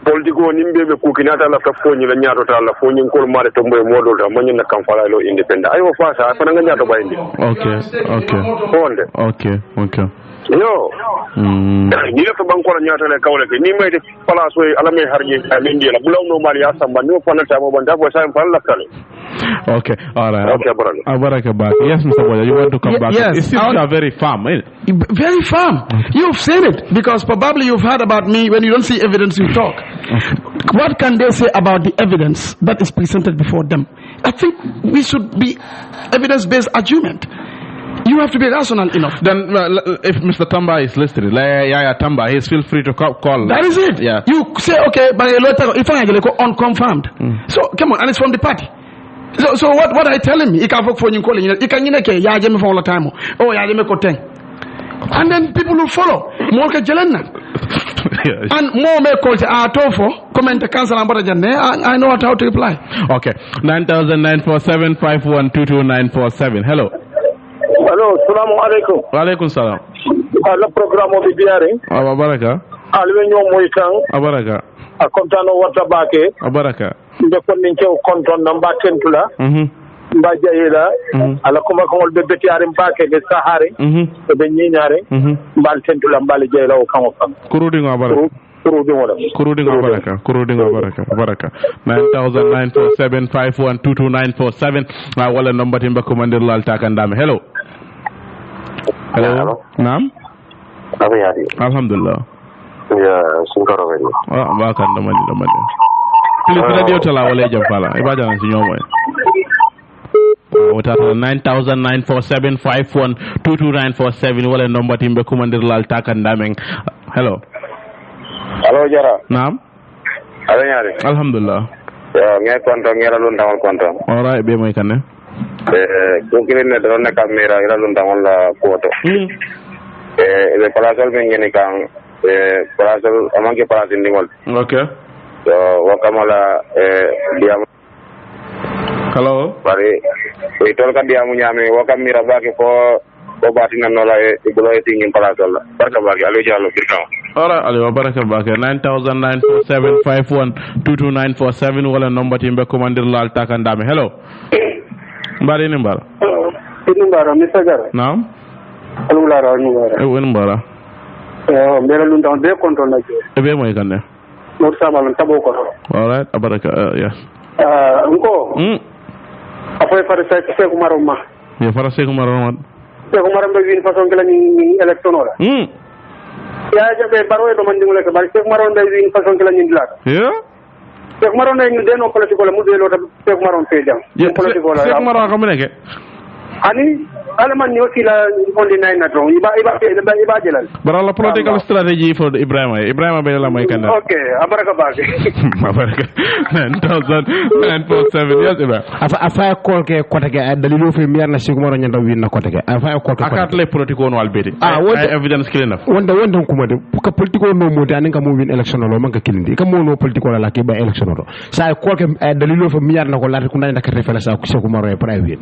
politiko nimbe be ku kinata la fo ni la nyaato ta la fo ni ko ma de to moy modol ta man na kam fala lo independent ayo fa sa fa nga nyaato bayndi okay wonde okay yo ni la ko banko la nyaato le kawle ke ni may de place way ala may harje amendi la bulaw no mari asamba ni ko na ta mo banda ko sa fa la kale okay all right okay baraka back yes Mr. Boya you want to come back yes, it seems you are very firm very firm you've seen it because probably you've heard about me when you don't see evidence you talk what can they say about the evidence that is presented before them? I think we should be evidence-based argument. You have to be rational enough. Then if Mr. Tamba is listening, Yaya Tamba, he's feel free to call. That is it. Yeah. You say, okay, but if I go unconfirmed. So come on, and it's from the party. So what are you telling me? You can't vote for you calling. You can't get me for all the time. Oh, yeah, me ko and then people will follow. More ke jelenna. And more may call to comment cancel and I know how to reply. Okay. 9,947-5122947. Hello. Hello, salamu alaikum. Wa alaikum salam. Le programme bi biare. Abaraka. Alwe ñoo moy tan. Abaraka. A kontano wata bake. Abaraka. Mbe ko min cew konton na mbakentula. Mba jayela ala kuma ko be betiare mbake be sahare be nyiñare mbal tentula mbal jayela o kamo fam kurudi ngo baraka kurudi ngo baraka 9,947-5122947 wala number timbe ko mandir lal takandame. Hello. Naam. Alhamdulillah. Ya sunkaro weli baka ndamani please radio tala wala jam fala ibajana si ñomoy 9,947-5122947 wala number timbe kumandir lal takandameng. Hello. Hello Jara. Naam. Ala ñaari. Alhamdulillah. Ya nge konto ngera lu ndawal konto. All right be moy kanne. Ko kilen ne do nekk mera ila lu ndawal la koto. Le palasol men ngene kan palasol amanke palasin dingol. Okay. So wakamala diam. Hello. Bari itol ka diamu nyame wakamira baki ko batina nola ibulo tingin palasol la. Barka baki alu jallo birkaw. Alright, Ali Baraka Baka 9,947-5122947 wala number timbe commander lal takandame. Hello. Mbari ni mbara. Mbara Mr. Gara. Naam. Alula Mbara. Mbara. Mbera lunda be control na ke. Ebe moy kanne. No sama tabo ko. Alright, Abaraka yes. Ngo. Apoy fara sa se ko maroma. Ye fara se ko maroma. Se ko maroma be win façon kala ni election ora. Ya jabe baro e do mandi ngule ko bari se ko maron be win façon kala ni dilat. Yeah. Se ko maron ni de no politiko la mu de lo ta se ko maron fe jam. Politiko la. Se ko maron ko meneke. Ani alaman yo kila ondi nay na don iba jelal bara la political strategy for Ebrima be la may kanna. Okay abaraka baake abaraka 9,947 yes iba afa ko ke kota ke dalilo fe mi yarna sigo maro nyanda winna kota ke afa ko ke akat le politiko no albeti evidence clear enough wonda kuma de ko politiko no mo de aninga mo win election no man ka kilindi ka mo no politiko la ke ba election no sa ko ke dalilo fe mi yarna ko la ko ndanda ka reference ko sigo maro e private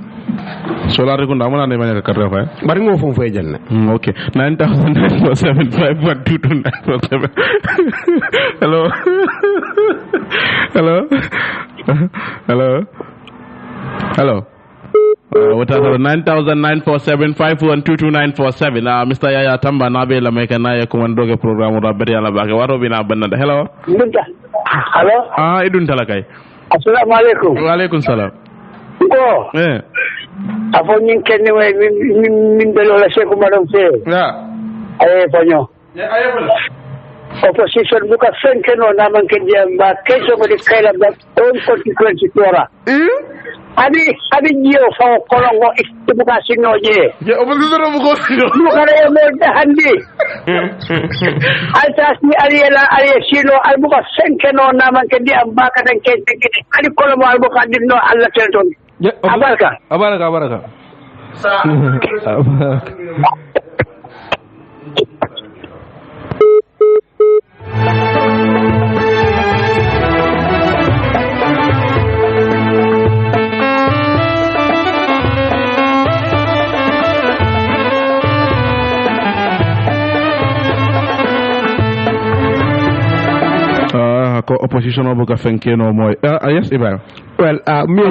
so la ko ndamana ne manya ka refa bari ngo fon fay janna okay 9,947-5122947 hello what are 9,947-5122947 Mr. Yaya Tamba nabe la meka na ya kumandoge programu rabbi ala bake waro bina banada. Hello idun talakai. Assalamu alaikum. Wa alaikum salam. Afo nyin kenni way min de la Cheikh Madam Fe. Aye fanyo. Opposition buka fenke no na man ke jamba keso ko di kayla ba on constituency tora. Abi jiyo fa kolongo buka sinno je. Je opposition buka sinno. Buka re mo handi. Altas ni ariela sino al buka fenke no na man ke jamba ka den ke ali kolongo al buka dinno alla telton. Abaraka. ko opposition buka fenke no moy yes Ibrahim. Well, me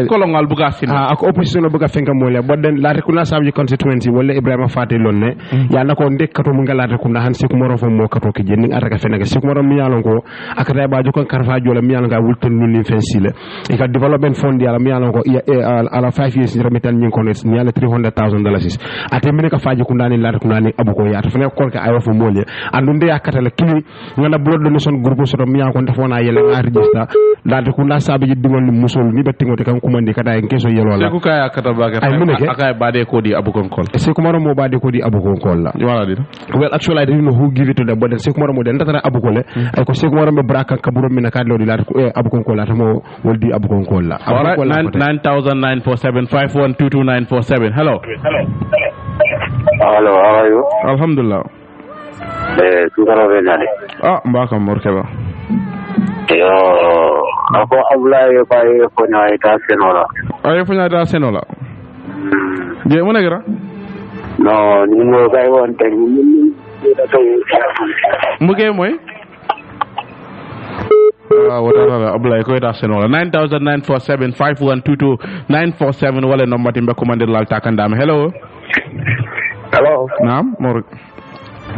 kolongal buga sin ako opposition buga fenka mole bodden laate kuna sabji constituency wala Ibrahima Fati lonne ya nako dekkato mu ngalaate kuna han siku moro fo mo kato ke jenning ataka fenaka siku moro mi yalon ko akata ba joko karfa jola mi yalon ga wulton nuni fensile e ka development fund yala mi yalon ko ala 5 years remitan nyin ko ni yala $300,000 ate min ka faji kuna ni laate kuna ni abuko ya to fene ko ka ayo fo mole andunde yakata la kini ngana blood donation groupe so mi yalon ko defona yele nga register laate kuna sabji dingol musol ni bettingo te kan kumandi kada en keso yelo la Seku kaya kata baga akay bade ko di abukon kol Seku maro mo bade ko di abukon kol la wala di well actually I didn't know who give it to them but Seku maro mo den tata abukole ay ko Seku maro be braka kaburo min ka lo di la abukon kol la tamo woldi abukon kol la 99,947 hello Hello, how are you? Alhamdulillah. Sukaro Venade. Mbaka Morkeba. Yo, ako apply pa punya ita senola. Ay punya ita senola. Je mo negra? No, ni mo kay won tay ni Muge moy? Whatever apply ko ita senola 99,947 wala no matimbe commander lal takandam. Hello. Hello. Naam, Mor.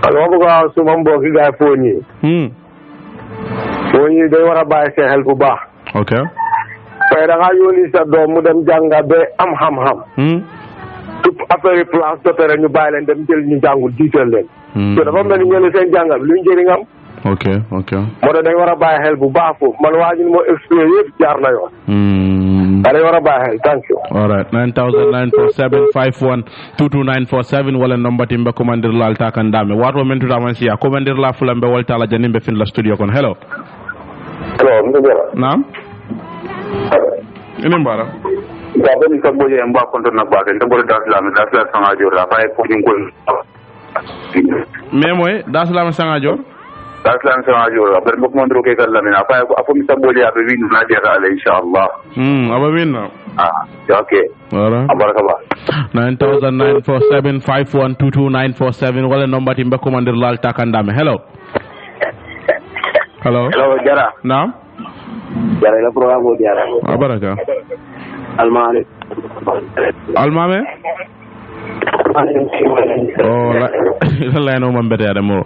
Hello, buga suma mbokk gaay foni. Foni day wara baye sen xel bu baax. Okay. Fay da nga yoni sa doom mu dem janga be am xam-xam. Tout affaire place de terrain ñu baye leen dem jël ñu jangul diitel leen. So dafa mel ni ñene seen jangam luñu jëri ngam. Okay. Mo da day wara baye xel bu baax foofu man waji mo expliquer yépp jaar na yoon. Day wara baye xel thank you. All right 99,947 wala number timbe commander lal takandame wato men tuta man siya commander la fulambe walta la janimbe fin la studio kon hello naam ene mbara ba ben ko boye mba konto na ba ken tambore daslam sanga jor la fay ko ñu ko mais moy daslam sanga jor daslam sanga jor la ber mo mondro ke kala mina fay ko afum tambole ya be win na dia ala inshallah aba winna okay wala abarakaba 99,947 wala number timbe commander lal takandame hello jara naam jara la programme bo jara abaraka almame la no man bete adamo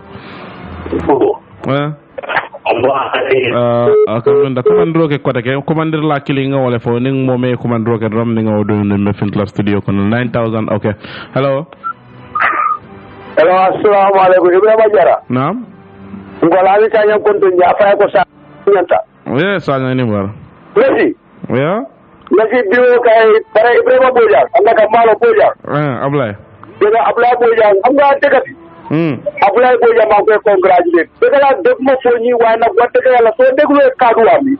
da commandro ke kota ke commander la killing wala fo ning momé commandro ke rom ning o do me fin la studio kon 9,000 okay hello assalamu alaikum Ebrima jara naam ngola ni Sanyang konto nya fay ko sa nyanta Sanyang ni war lesi nasi biyo kay para Ebrima boja anda ka malo boja ablay dega ablay boja anga tegati ablay boja ma ko congratulate dega la deg mo foni wa na watte ka la so deglo kadu ami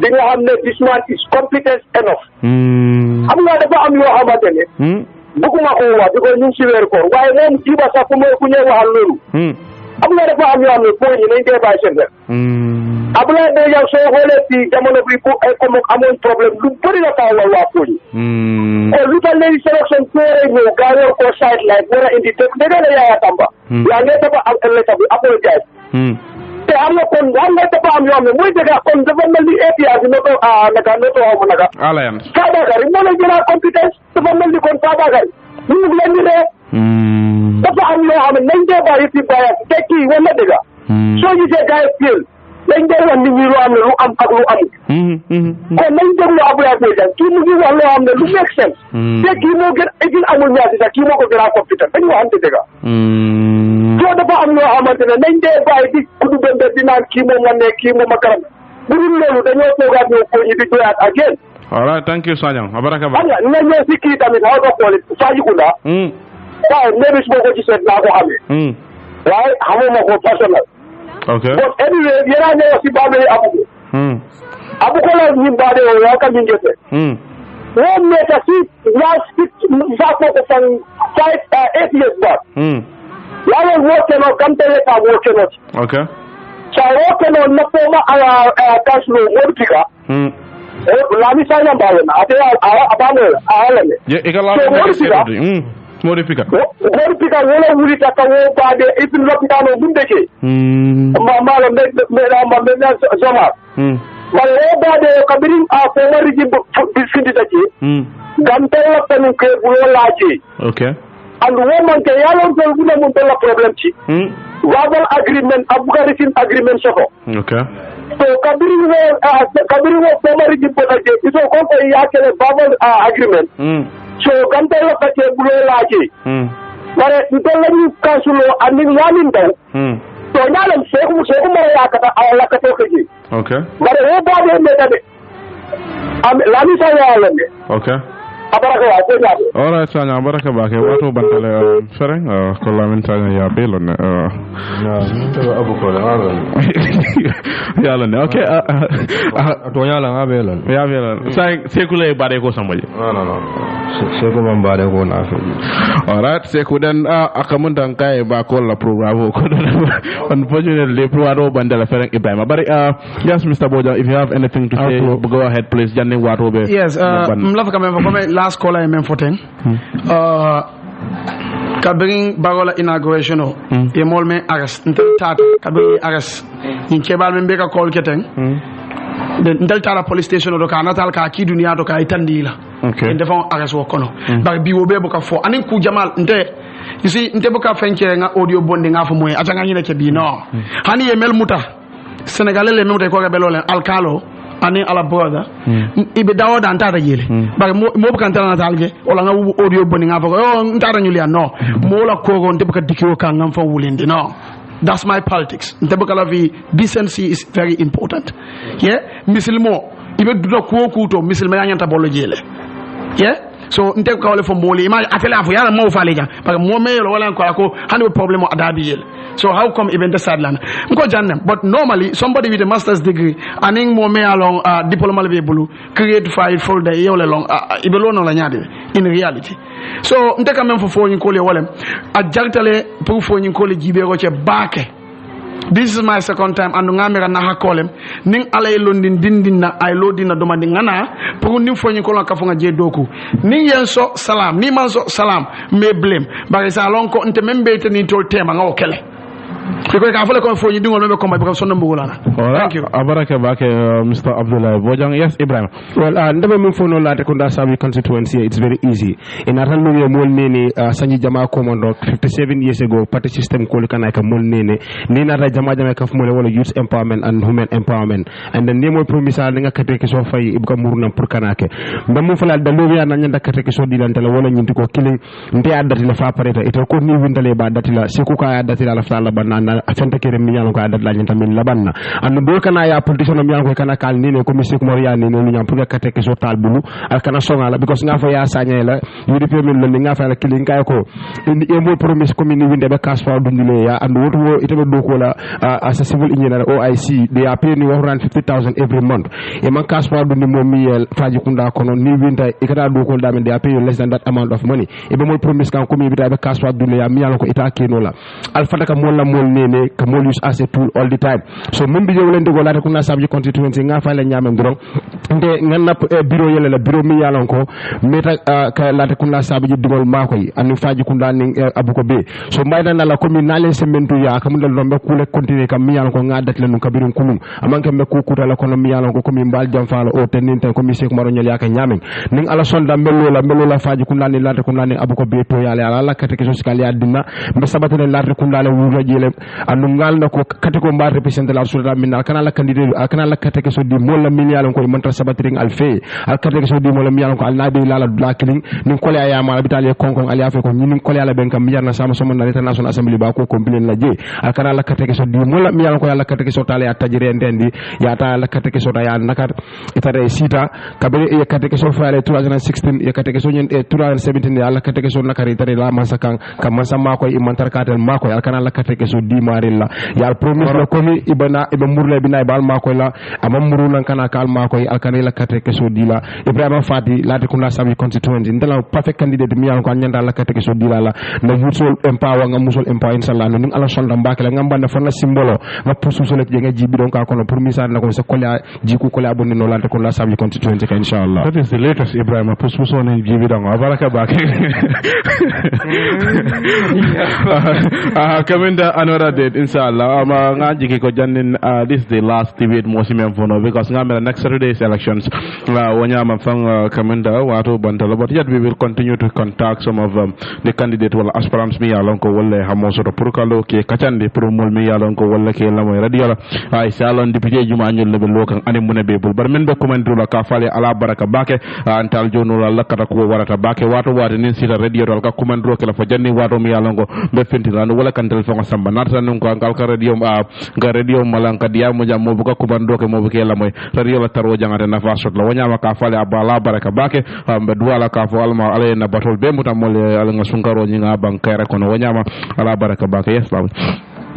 di nga xamne this man is competent enough am nga dafa am yo xamantene buguma ko wa diko ñu ci wër ko waye mom ci ba sa ko moy ku ñew waxal lolu am nga dafa am yo xamne ko ñi nañ dé bay sen abla de yow so xolé ci jamono bi ko ay ko mo amone problème lu bari la taw wa ko ñi ko lu tal lay selection ko ñu gawo ko side like wara indi tek de la ya tamba ya nga dafa am elle tabu apologize te am na kon am nga dafa am yo xamne moy dega kon dafa mel ni APR no ko naka no to mo naka ala yan sada gari mo la jëla compétence dafa mel ni kon sada gari ñu ngi leen di de dafa am yo xamne nañ dé bari ci baya tekki wala dega so gisee gaay skill dañ dé won ni lu am lu am ak lu am kon nañ déglu Abdoulaye Boye kii mu ngi wax loo xam ne lu make sense te kii moo gën egil amul ñaasi sax kii moo ko gën a compétent dañ waxante dëgg soo dafa am loo xamante ne nañ dee bàyyi di kudu bende di naan kii moom ma nekk kii moom ma karam bu dul loolu dañoo toogaat ñëw ko ñi di doyaat again all right thank you Sanyang abaraka ba xam nga nga ñëw si kii tamit xaw nga xooli Fajikunda waaye nebis boo ko ci seet naa ko xamee waaye xamuma ko personnel okay but anyway yéen a ñëw si Bambey Abuko Abuko la ñim baade o ya kam ngete won meta si last za ko fan 8 years back ya won wote no kamtele ka wote no okay sa wote no na poma kaslo modika la mi sa nyamba na ate abane alene ye ikala modifika wala wuri ta ka wo baade ipin lopitano bundeke mama me zoma wala baade kabirin a ko wari ji bisindi take gantella tanu ke bulo laaji okay and woman ke yalon to guna mun to la problem ci verbal agreement abugarisin agreement soko okay so kabirin wo ko wari ji botaje iso ko ko yakele verbal agreement so gantella take bulo laaji bare to lañu kasulo anin yamin daw to ñalam seku mara yakata ala ka to keji okay bare wo baade me tabe lamin Sanyang okay abaraka wa ko jabe all right Sanyang baraka ba ke wato bantale fereng ko lamin Sanyang ya belon abu ko la yalla ne okay to nyala nga belon ya belon sai sekule bare ko sambaji no seko man bare ko na fe all right seku dan akamun dan kai ba ko la programme ko unfortunately pro bandala fereng Ebrima but yes Mr. Bojang if you have anything to say go ahead please janne wato be yes mlava comme last caller men foten kabring bagola inauguration e mol men arrest ntel tata kabring arrest in kebal men be ka call keten ntel tata police station do ka natal ka ki dunia do ka itandila okay defon arrest wo kono ba bi wo be boka fo anin ku jamal nte you see nte boka fenke nga audio bonding nga fo moy atanga nyine ke bi no hani e mel muta senegalais le muta ko ga belolen alkalo ani ala brother ibe dawo da ntata jele bare mo bukan tana talge wala nga audio boni nga fako ntata nyulia no mo la ko gon te buka dikio kan ngam fa wulindi no that's my politics nte buka la vi decency is very important yeah misilmo ibe duda ko to misilma yanyanta bollo jele yeah so nte ko wala fo moli ma atele afo yala mo fa leja parce que mo meyelo wala ko hani problem adabi yele so how come even the sadland nko jannem but normally somebody with a master's degree aning mo me along diploma be bulu create file folder yewle long ibe lono la nyaade in reality so nte quand même fo nyi ko le wala a jagtale pour fo nyi ko le jibe ko ce baake. This is my second time and ngamira na hakolem ning alay londin dindina ay lodina domandi ngana pour nim foñi ko ka fonga je doku ning yen so salam ni man so salam me blame bari sa lon ko nte membe te ni tol tema nga okele ko ka fole ko foñi dingol membe ko may ko sonno mbugulana thank you abaraka bake Mr. Abdullah Bojang yes Ebrima well ndebe min fono late ko da sabi constituency it's very easy in atal no mol nene sanji jama commando 57 years ago party system ko kana ka mol nene ni na jama ka fumole wala youth empowerment and women empowerment and then nemo promisa nga kate ke so fay ibuka murna pour kanake ndam mo fala da lowi na nyanda kate ke so dilantala wala nyinti ko killing nte adati la fa pareta ito ko ni windale ba datila siku ka adati la fa la banana afenta kere mi yalla ko adat la nyanta min labanna andu do kana ya politician mi yalla ko kana kal ni ne ko mi sik moriya ni no nyam pour kate ke so tal bulu al kana songa la because nga fa ya sanya la yudi premier lo nga fa la killing kay ko e mo promise ko mi ni winde be cash fa dundile ya andu woto ite be do ko la as a civil engineer OIC they are paying around 50,000 every month e man cash fa dundi mo mi faji kunda kono ni winta e kata do ko damen they are paying less than that amount of money e be mo promise kan ko mi bita be cash fa dundile ya mi yalla ko ita keno la al fata ka mo la mol nene ka mol use as a tool all the time so min bi jewlen de go la ko na sabji constituency nga fa la nyamem dron nde nganna bureau yele la bureau mi yalla ko meta ka la ko na sabji dimol makoy anu faji kunda ni abuko be so mayda na la commune na len sementu ya kam dal do be kule continuer kam mi yalla ko ngadat len kabirun kunum amanke be ko kuta la ko mi yalla ko mi mbal jam faala o tenin tan ko mi sek maro nyel ya ka nyamen ning ala sonda melo la faji kunda ni la ko na abuko be to yalla ala kate ke social ya dinna be sabatene la ko kunda la wuro jele anu ngal na ko kate ko mbar representer la sulta min kana la candidate kana la kate ke so di mo la min yalla ko monta sabatring al fe al kate ke so di mo la mi yalla ko al nabi la la killing ning ko ya ya mala bitale konkon al ya fe ko ning ko ya la ben kam mi yarna sama sama na international assembly ba ko complain la je al kana la kate ke so di mo la mi yalla ko yalla kate ke so tale ya tajire ndendi ya ta la kate ke so ta ya nakar itare sita kabere e kate ke so faale 2016 e kate ke so nyen 2017 ya la kate ke so nakari tare la masakan kam masama ko imantar katel mako al kana la kate ke so di marilla ya promise la komi ibana ibe murle binay bal mako la amam muru nan kana kal mako al kana la kate ke so di la Ebrima Fati la te kunna sami constituency ndala perfect candidate mi yan ko nyanda la kate ke so di la na musul empower nga musul empower inshallah no ning ala sonda mbake la ngamba na fana simbolo nga pusu so le nga jibi don ka kono pour misar na ko se kolya jiku kolya bonni no la te kunna sami constituency ka inshallah that is the latest Ebrima pusu so ne jibi don baraka bake coming to another date inshallah nga jiki ko jannin this is the last debate mo simen fono because nga mela next Saturday's elections wonya ma fang commander wato bantala but yet we will continue to contact some of the candidate wala aspirants mi yalon ko wala hamo soto pour kalo ke kacande pour mol mi yalon ko wala ke lamoy radiola ay salon député juma ñol lebe lokan ani mune be bul bar men be commenter la ka fale ala baraka bake antal jono la lakata ko warata bake wato wati nin sita radio ka commenter ko la fa janni wato mi yalon ko be fenti lan wala kantel fa samba narta nun ko ankal ka radio ga radio malanka diya mo jam mo buka kubando ke mo buke la moy radio la taro jangata na fa sot la wanyama ka fale abala baraka bake be duwala ka fo alma ale na batol be mutam mo le ala nga sunkaro nyinga bankere kono wanyama ala baraka bake yes law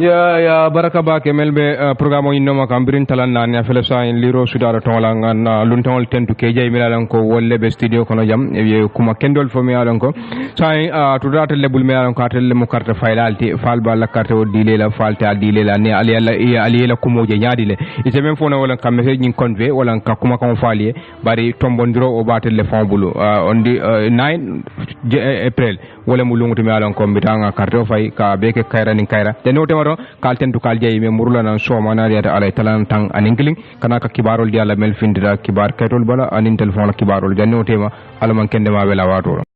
ya baraka bake melbe programme inno ma kambirin talan na ne fele sa en liro sudara tonla ngan luntol tentu ke jay milalan ko wolle be studio kono jam e kuma kendol fo mi alan ko sa to data lebul mi alan ko atel mo carte faylalti fal ba la carte o dilela falta dilela ne ali la kumoje nyaadile ite men fo na wala kam me nyin conve wala ka kuma kan faaliye bari tombondiro o batel le fon bulu on di 9 april wala mu lungutu mi alan ko mbitanga carte o fay ka beke kayra nin kayra de no kal tentu kal jeyi me murula nan so manariata alay talan tang aningiling kana ka kibarol di ala mel findira kibar kaytol bala anin telephone la kibarol janno tema ala man kende ma wela wato